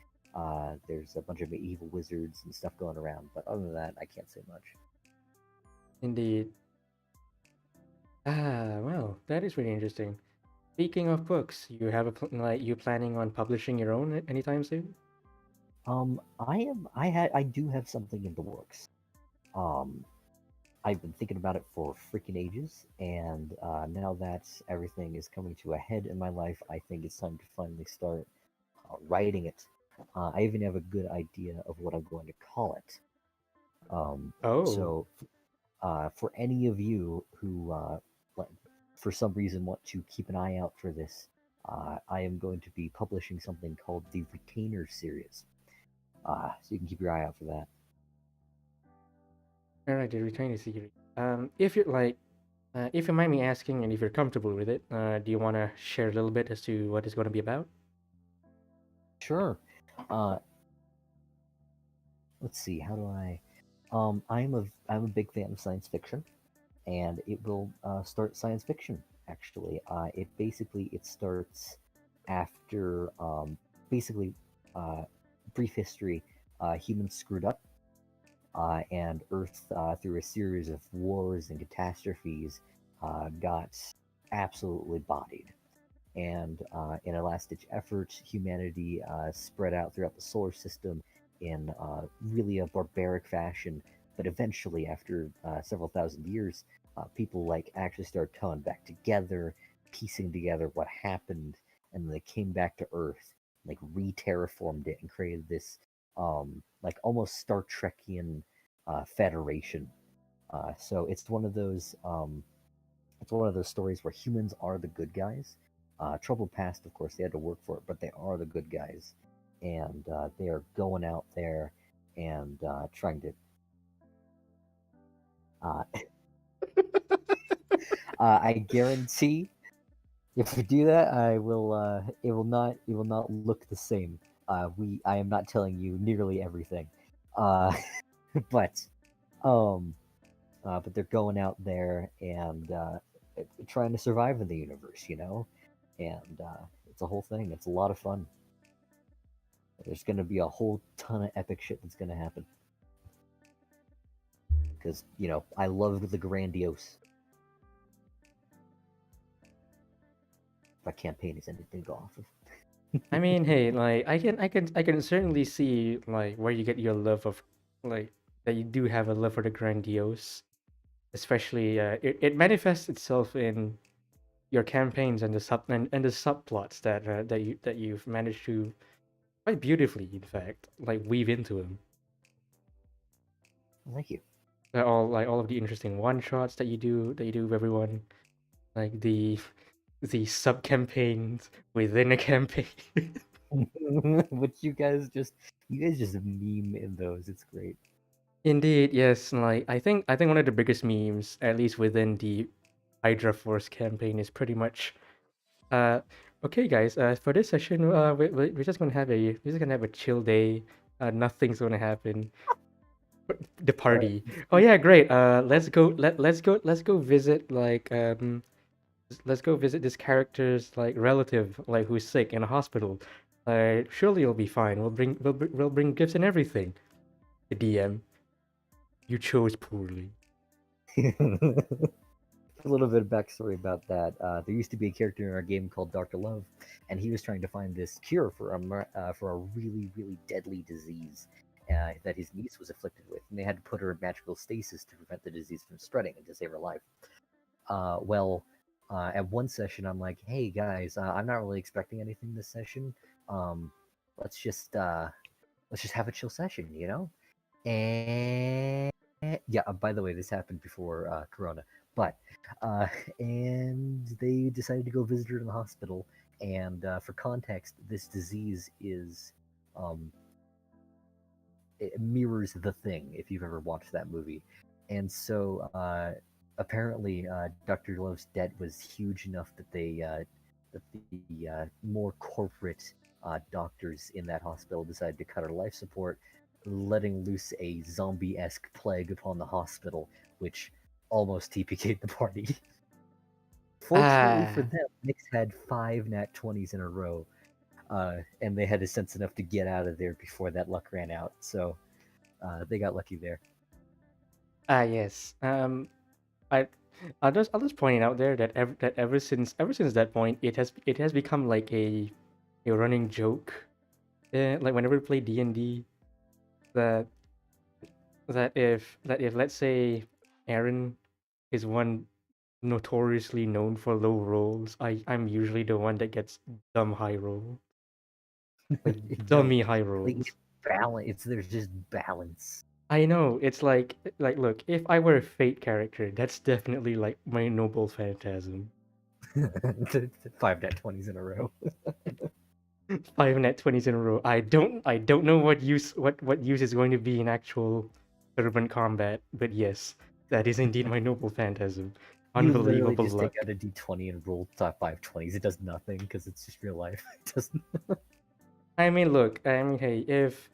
There's a bunch of medieval wizards and stuff going around, but other than that, I can't say much. indeed. Well, that is really interesting. Speaking of books, you have like you planning on publishing your own anytime soon? I do have something in the works. Um, I've been thinking about it for freaking ages, and now that everything is coming to a head in my life, I think it's time to finally start writing it. I even have a good idea of what I'm going to call it. Oh, So, for any of you who, like, for some reason, want to keep an eye out for this, I am going to be publishing something called the Retainer series. So you can keep your eye out for that. all right, the Retainer Secret. If you're like, if you mind me asking, and if you're comfortable with it, do you want to share a little bit as to what it's going to be about? Sure. Uh, let's see. How do I? I'm a big fan of science fiction, and it will start science fiction. Actually, it starts after basically uh, brief history, humans screwed up, and Earth, through a series of wars and catastrophes, got absolutely bodied. And in a last ditch effort, humanity spread out throughout the solar system in really a barbaric fashion. But eventually, after several thousand years, people like actually started coming back together, piecing together what happened, and they came back to Earth, like re-terraformed it, and created this like almost Star Trekian federation. So it's one of those stories where humans are the good guys. Troubled past, of course, they had to work for it, but they are the good guys, and they are going out there and trying to. Uh, I guarantee, if we do that, I will. It will not. It will not look the same. I am not telling you nearly everything, uh, but um, but they're going out there and trying to survive in the universe, and it's a whole thing. It's a lot of fun. There's going to be a whole ton of epic shit that's going to happen because I love the grandiose. If a campaign is anything to go off of. I mean, hey, like I can certainly see like where you get your love of like that you do have a love for the grandiose, especially it manifests itself in your campaigns and and the subplots that you've managed to quite beautifully, in fact, like weave into them. Thank you. All of the interesting one shots that you do with everyone, like the sub campaigns within a campaign. But you guys just meme in those. It's great. Indeed, yes. Like I think one of the biggest memes, at least within the Hydra Force campaign, is pretty much uh okay guys, for this session we're just gonna have a chill day. Nothing's gonna happen. The All right. party. Oh yeah, great. Let's go visit let's go visit this character's like relative, like who's sick in a hospital. Surely you'll be fine. We'll bring gifts and everything. The DM, you chose poorly. A little bit of backstory about that. There used to be a character in our game called Doctor Love, and he was trying to find this cure for a really really deadly disease that his niece was afflicted with, and they had to put her in magical stasis to prevent the disease from spreading and to save her life. At one session, I'm like, "Hey guys, I'm not really expecting anything this session. Um, let's just uh, let's just have a chill session, you know." And yeah, by the way, this happened before Corona, but uh, and they decided to go visit her in the hospital. And for context, this disease is um, it mirrors The Thing, if you've ever watched that movie. And so apparently, Dr. Love's debt was huge enough that the more corporate doctors in that hospital decided to cut her life support, letting loose a zombie-esque plague upon the hospital, which almost TPK'd the party. Fortunately for Ah, them, Nyx had 5 nat 20s in a row, and they had to sense enough to get out of there before that luck ran out. So they got lucky there. yes. I I'll just point it out there that ever since that point, it has become like a running joke. Like whenever we play D&D, that that if let's say Aaron is one notoriously known for low rolls, I'm usually the one that gets dumb high roll, like No, dummy high like rolls. it's balance. It's There's just balance. I know it's like look, if I were a fate character, that's definitely like my noble phantasm. 5 nat 20s in a row. Five net 20s in a row. I don't know what use is going to be in actual urban combat, but yes, that is indeed my noble phantasm. You literally Unbelievable just take luck. out a d20 and roll top 5 20s. It does nothing because it's just real life. It doesn't. I mean, look, I mean, hey, if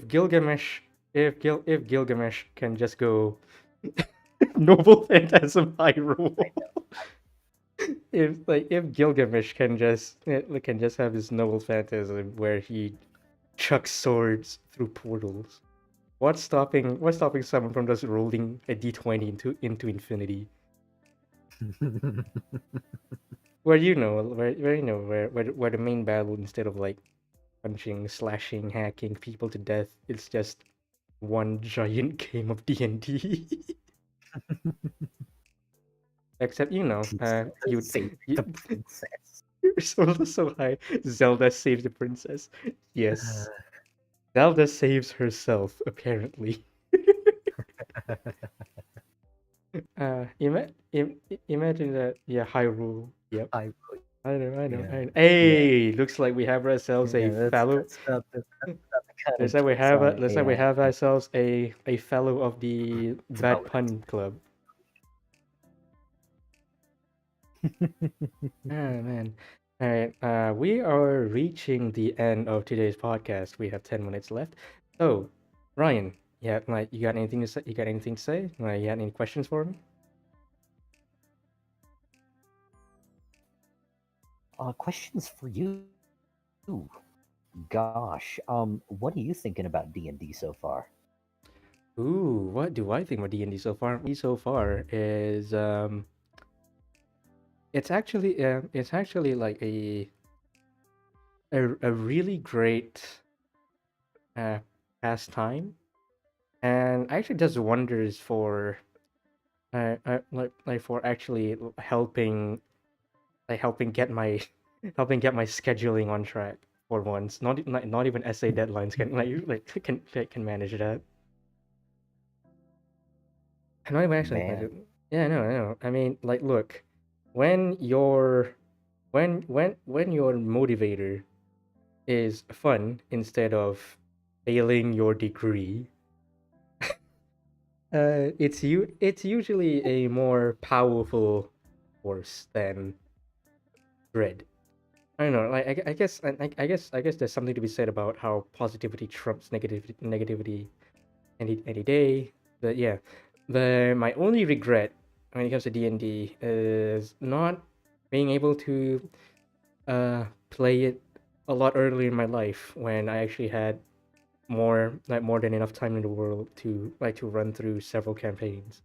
Gilgamesh if Gilgamesh can just go noble phantasm high I roll, know. if Gilgamesh can just have his noble phantasm where he chuck swords through portals. What's stopping someone from just rolling a d20 into infinity? Where you know where the main battle, instead of like punching, slashing, hacking people to death, it's just one giant game of D&D. Except you Save you the princess. you're so high. Zelda saves the princess. Yes, Zelda saves herself apparently. Imagine that. Yeah, Hyrule. Yep. I I know, I know, yeah I know. yeah Hey, looks like we have ourselves a yeah. fellow. That's about the kind of jokes Looks like we have ourselves a fellow of the it's Bad about Pun Club. Ah, man. All right. We are reaching the end of today's podcast. We have 10 minutes left. So, Ryan, yeah, like you got anything to say? You got anything to say? You got any questions for me? questions for you. Gosh, what are you thinking about D&D so far? Ooh, what do I think about D&D so far? So far is it's actually like a really great uh pastime, and actually does wonders for for actually helping get my helping get my scheduling on track for once. Not even essay deadlines can can manage that. And not even actually Man, yeah, I know. I mean, like, look, when your when your motivator is fun instead of failing your degree, it's usually a more powerful force than dread. I don't know. Like I guess there's something to be said about how positivity trumps negativity any day. But yeah, the my only regret when it comes to D&D is not being able to play it a lot earlier in my life when I actually had more than enough time in the world to run through several campaigns.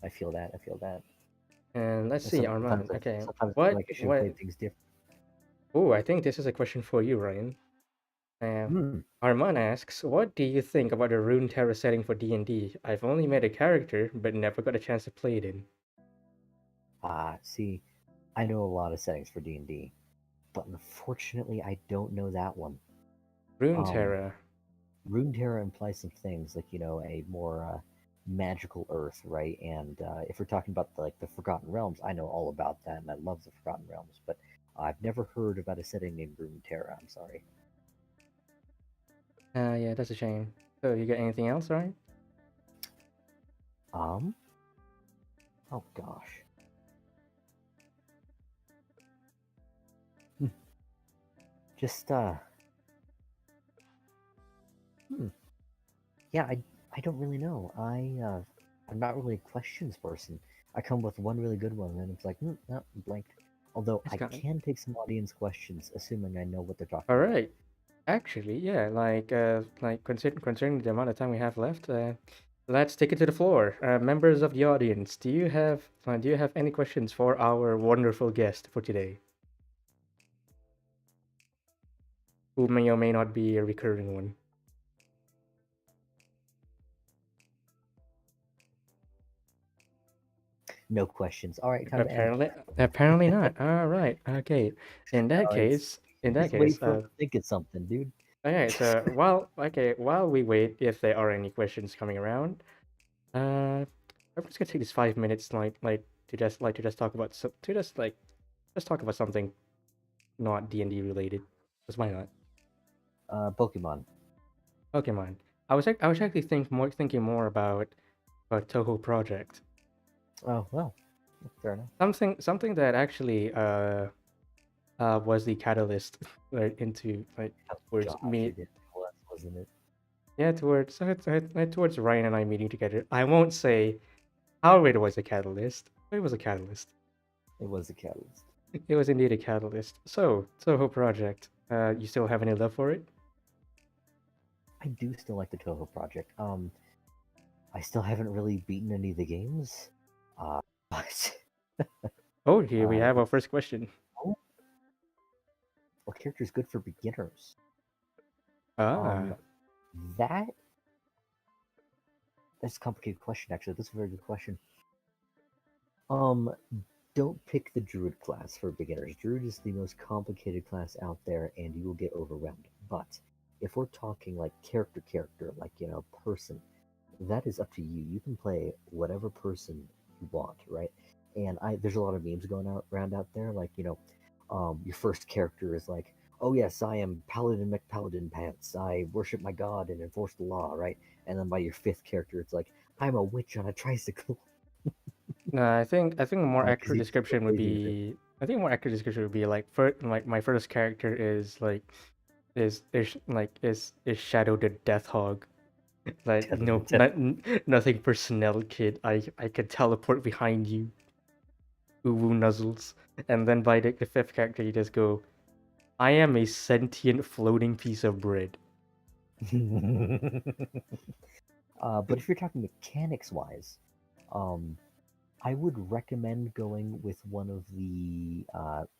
I feel that. I feel that. And let's And see, Armand. Okay, sometimes I feel what like I should have what? played things different. Oh, I think this is a question for you, Ryan. Uh, Hmm. Arman asks, "What do you think about the Rune Terror setting for D&D? I've only made a character, but never got a chance to play it in." See, I know a lot of settings for D&D, but unfortunately, I don't know that one. Rune Um, Terror. Runeterra implies some things like a more magical Earth, right? And if we're talking about the Forgotten Realms, I know all about that, and I love the Forgotten Realms. But I've never heard about a setting named Runeterra. I'm sorry. Yeah, that's a shame. So you got anything else, Ryan? Um. Oh gosh. Hmm. Just Hmm. Yeah. I don't really know. I'm not really a questions person. I come with one really good one, and then it's like, no, blanked. Although It's I got can take some audience questions, assuming I know what they're all talking about. right. Actually, yeah, considering the amount of time we have left, let's take it to the floor. Members of the audience, do you have any questions for our wonderful guest for today, who may or may not be a recurring one? No questions. All right, time to end. Apparently not. All right. Okay. No, it's In that just wait case, for him to think of something, dude. okay. So while we wait, if there are any questions coming around, I'm just gonna take this 5 minutes, to just talk about just talk about something not D&D related. Because why not? Pokemon. Pokemon. I was actually thinking more about Toho Project. Oh well, fair enough. Something that actually was the catalyst into Oh towards gosh, me. it was, wasn't it? Yeah, towards Ryan and I meeting together. I won't say how it was a catalyst, but it was a catalyst. It was the catalyst. It was indeed a catalyst. So, Toho Project, you still have any love for it? I do still like the Toho project. I still haven't really beaten any of the games, but Oh, here we have our it's first question. oh, what character is good for beginners? Ah, Um, that that's a complicated question. Actually, that's a very good question. Um, don't pick the druid class for beginners. Druid is the most complicated class out there, and you will get overwhelmed. But if we're talking like character, like person, that is up to you. You can play whatever person you want, right? And there's a lot of memes going out around out there, like your first character is like, oh yes, I am Paladin McPaladin Pants. I worship my god and enforce the law, right? And then by your fifth character, it's like, I'm a witch on a tricycle. no, I think a more Because accurate you can go description would crazy with it. be. I think a more accurate description would be like like my first character is like is Shadow the Death Hog. Like Death of the no, Death. nothing personnel, kid. I could teleport behind you, uwu nuzzles, and then by the fifth character you just go, I am a sentient floating piece of bread. But if you're talking mechanics wise, um, I would recommend going with one of the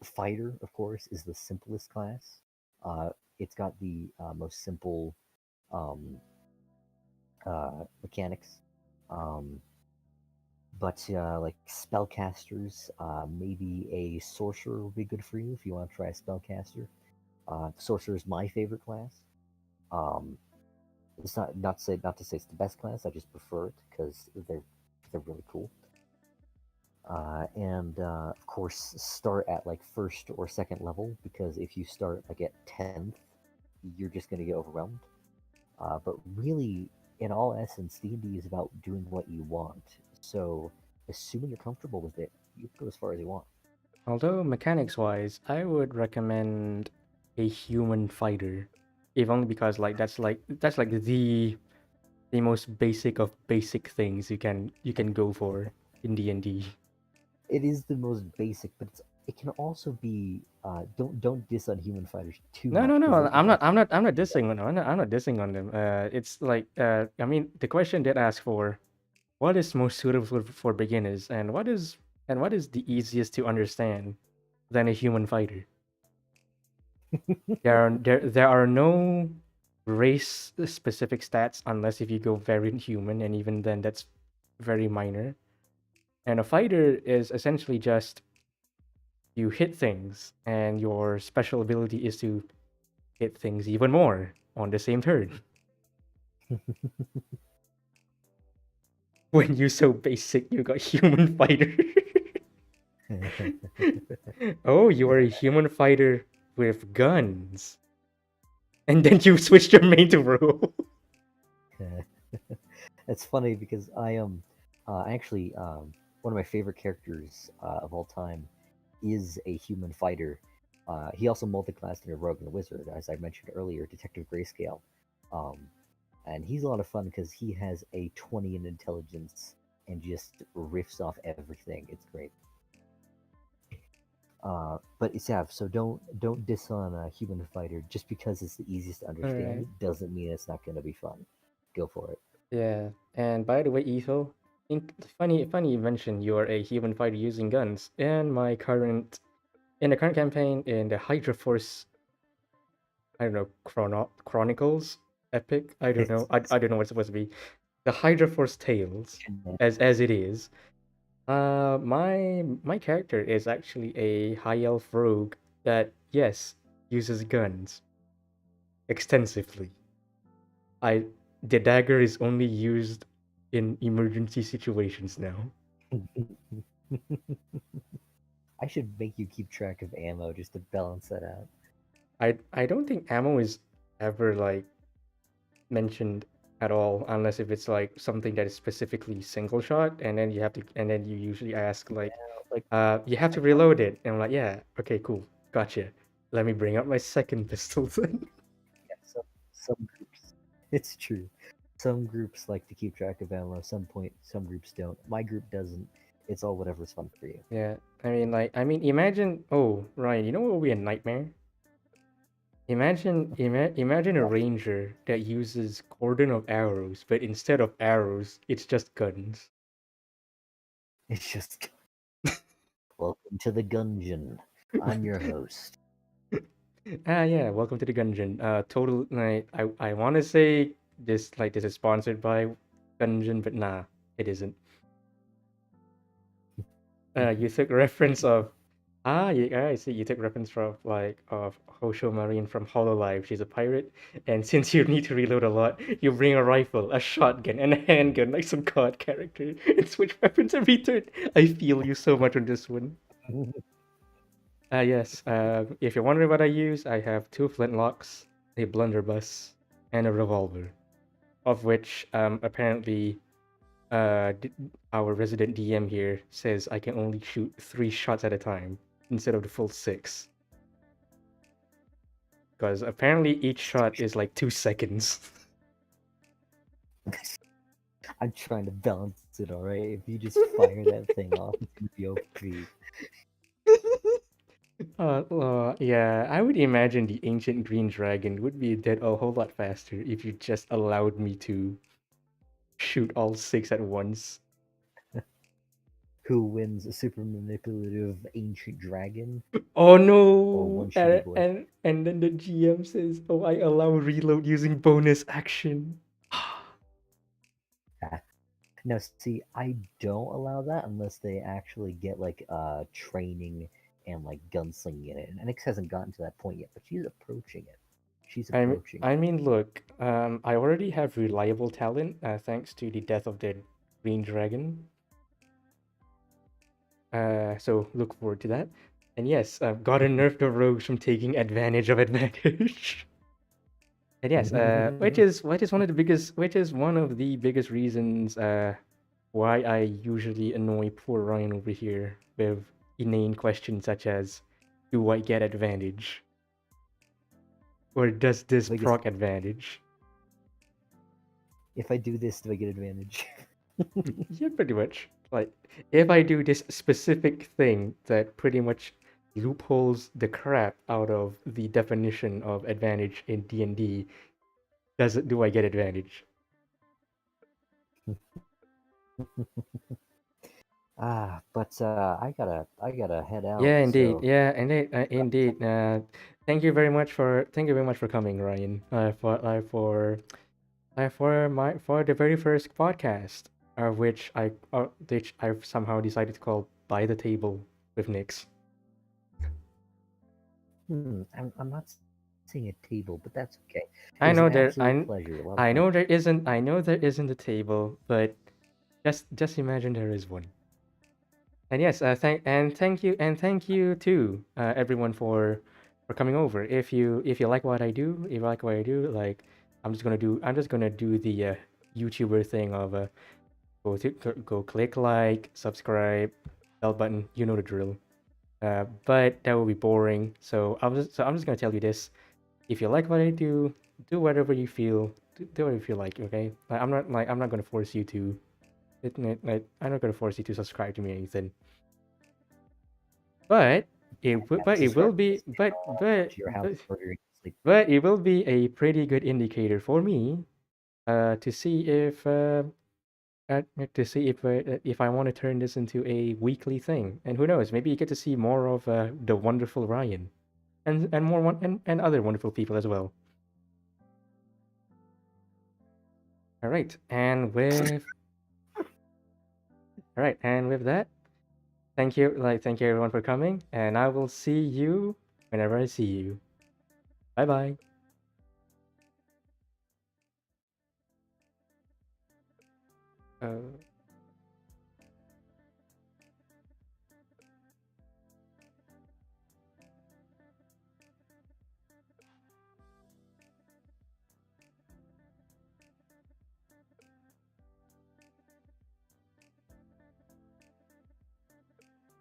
fighter. Of course, is the simplest class. Uh, it's got the most simple um, mechanics. Um, but like spellcasters, maybe a sorcerer would be good for you if you want to try a spellcaster. Sorcerer is my favorite class. Um, it's not to say it's the best class. I just prefer it because they're really cool. And of course, start at like first or second level because if you start like at 10th, you're just going to get overwhelmed. But really, in all essence, D&D is about doing what you want. So, assuming you're comfortable with it, you can go as far as you want. Although mechanics wise, I would recommend a human fighter, if only because like the most basic of basic things you can go for in D&D. It is the most basic, but it can also be. Don't diss on human fighters too No, much no, because no. they can also I'm not be dissing on. I'm not dissing on them. It's like I mean, the question did ask for what is most suitable for beginners, and what is the easiest to understand than a human fighter. There are no race specific stats unless if you go very human, and even then that's very minor. And a fighter is essentially just you hit things, and your special ability is to hit things even more on the same turn. When you so basic, you got human fighter. Oh, you are a human fighter with guns, and then you switched your main to rogue. It's funny because I am actually one of my favorite characters of all time is a human fighter. He also multiclassed in a rogue and a wizard, as I mentioned earlier, Detective Grayscale. Um, and he's a lot of fun because he has a 20 in intelligence and just riffs off everything. It's great. But it's yeah. So don't diss on a human fighter just because it's the easiest to All right. understand doesn't mean it's not going to be fun. Go for it. Yeah. And by the way, Etho, funny you mentioned you are a human fighter using guns. In the current campaign in the Hydra Force, I don't know, Chronicles Epic. I don't know. I don't know what it's supposed to be. The Hydra Force Tales, as it is. My character is actually a high elf rogue that yes uses guns extensively. I the dagger is only used in emergency situations now. I should make you keep track of ammo just to balance that out. I don't think ammo is ever like mentioned at all unless if it's like something that is specifically single shot, and then you usually ask like Like, you have to like reload it, and I'm like, yeah, okay, cool, gotcha. Let me bring up my second pistol then. yeah, some groups, it's true. Some groups like to keep track of ammo. Some groups don't. My group doesn't. It's all whatever's fun for you. Yeah, I mean, imagine. Oh, Ryan, you know what would be a nightmare? Imagine a ranger that uses cordon of arrows, but instead of arrows, it's just guns. It's just welcome to the Gungeon. I'm your host. Yeah, welcome to the Gungeon. Total like I want to say this is sponsored by Gungeon, but nah, it isn't. You took reference of I see. You took reference from like of Hosho Marine from Hololive. She's a pirate, and since you need to reload a lot, you bring a rifle, a shotgun, and a handgun like some COD character, and switch weapons every turn. I feel you so much on this one. Yes. If you're wondering what I use, I have two flintlocks, a blunderbuss, and a revolver, of which apparently our resident DM here says I can only shoot 3 shots at a time instead of the full 6. Because apparently each shot is like 2 seconds. I'm trying to balance it, alright? If you just fire that thing off, it's gonna be OP. Yeah, I would imagine the ancient green dragon would be dead a whole lot faster if you just allowed me to shoot all 6 at once. Who wins, a super manipulative ancient dragon Oh or no! one shitty boy? And then the GM says, "Oh, I allow reload using bonus action." Ah. Now, see, I don't allow that unless they actually get like training and like gunslinging in it. And Nyx hasn't gotten to that point yet, but she's approaching it. She's approaching I it. mean, look, I already have reliable talent thanks to the death of the green dragon. So look forward to that. And yes, gotta nerf the rogues from taking advantage of advantage. And yes, which is one of the biggest reasons why I usually annoy poor Ryan over here with inane questions such as, "Do I get advantage?" Or "Does this Biggest, proc advantage?" if I do this, do I get advantage? Yeah, pretty much. Like, if I do this specific thing that pretty much loopholes the crap out of the definition of advantage in D&D, do I get advantage? But I gotta head out. Yeah, indeed. So Yeah, indeed. Indeed. Thank you very much for coming, Ryan. For the very first podcast, which I've somehow decided to call "By the Table" with Nyx. I'm not seeing a table, but that's okay. It I was an know there absolute pleasure. A lot of I fun. know there isn't a table, but just imagine there is one. And yes, thank you to everyone for coming over. If you like what I do, if you like what I do, like I'm just gonna do the YouTuber thing of go click like, subscribe, bell button, you know the drill. But that will be boring. So I'm just gonna tell you this: if you like what I do whatever you feel, do whatever you feel like. Okay, I'm not gonna force you to. I'm not gonna force you to subscribe to me or anything. But but it will Subscribe be to your house order and sleep. but it will be a pretty good indicator for me to see if I want to turn this into a weekly thing. And who knows, maybe you get to see more of the wonderful Ryan and and other wonderful people as well. All right, and with that, thank you everyone for coming, and I will see you whenever I see you. Bye bye.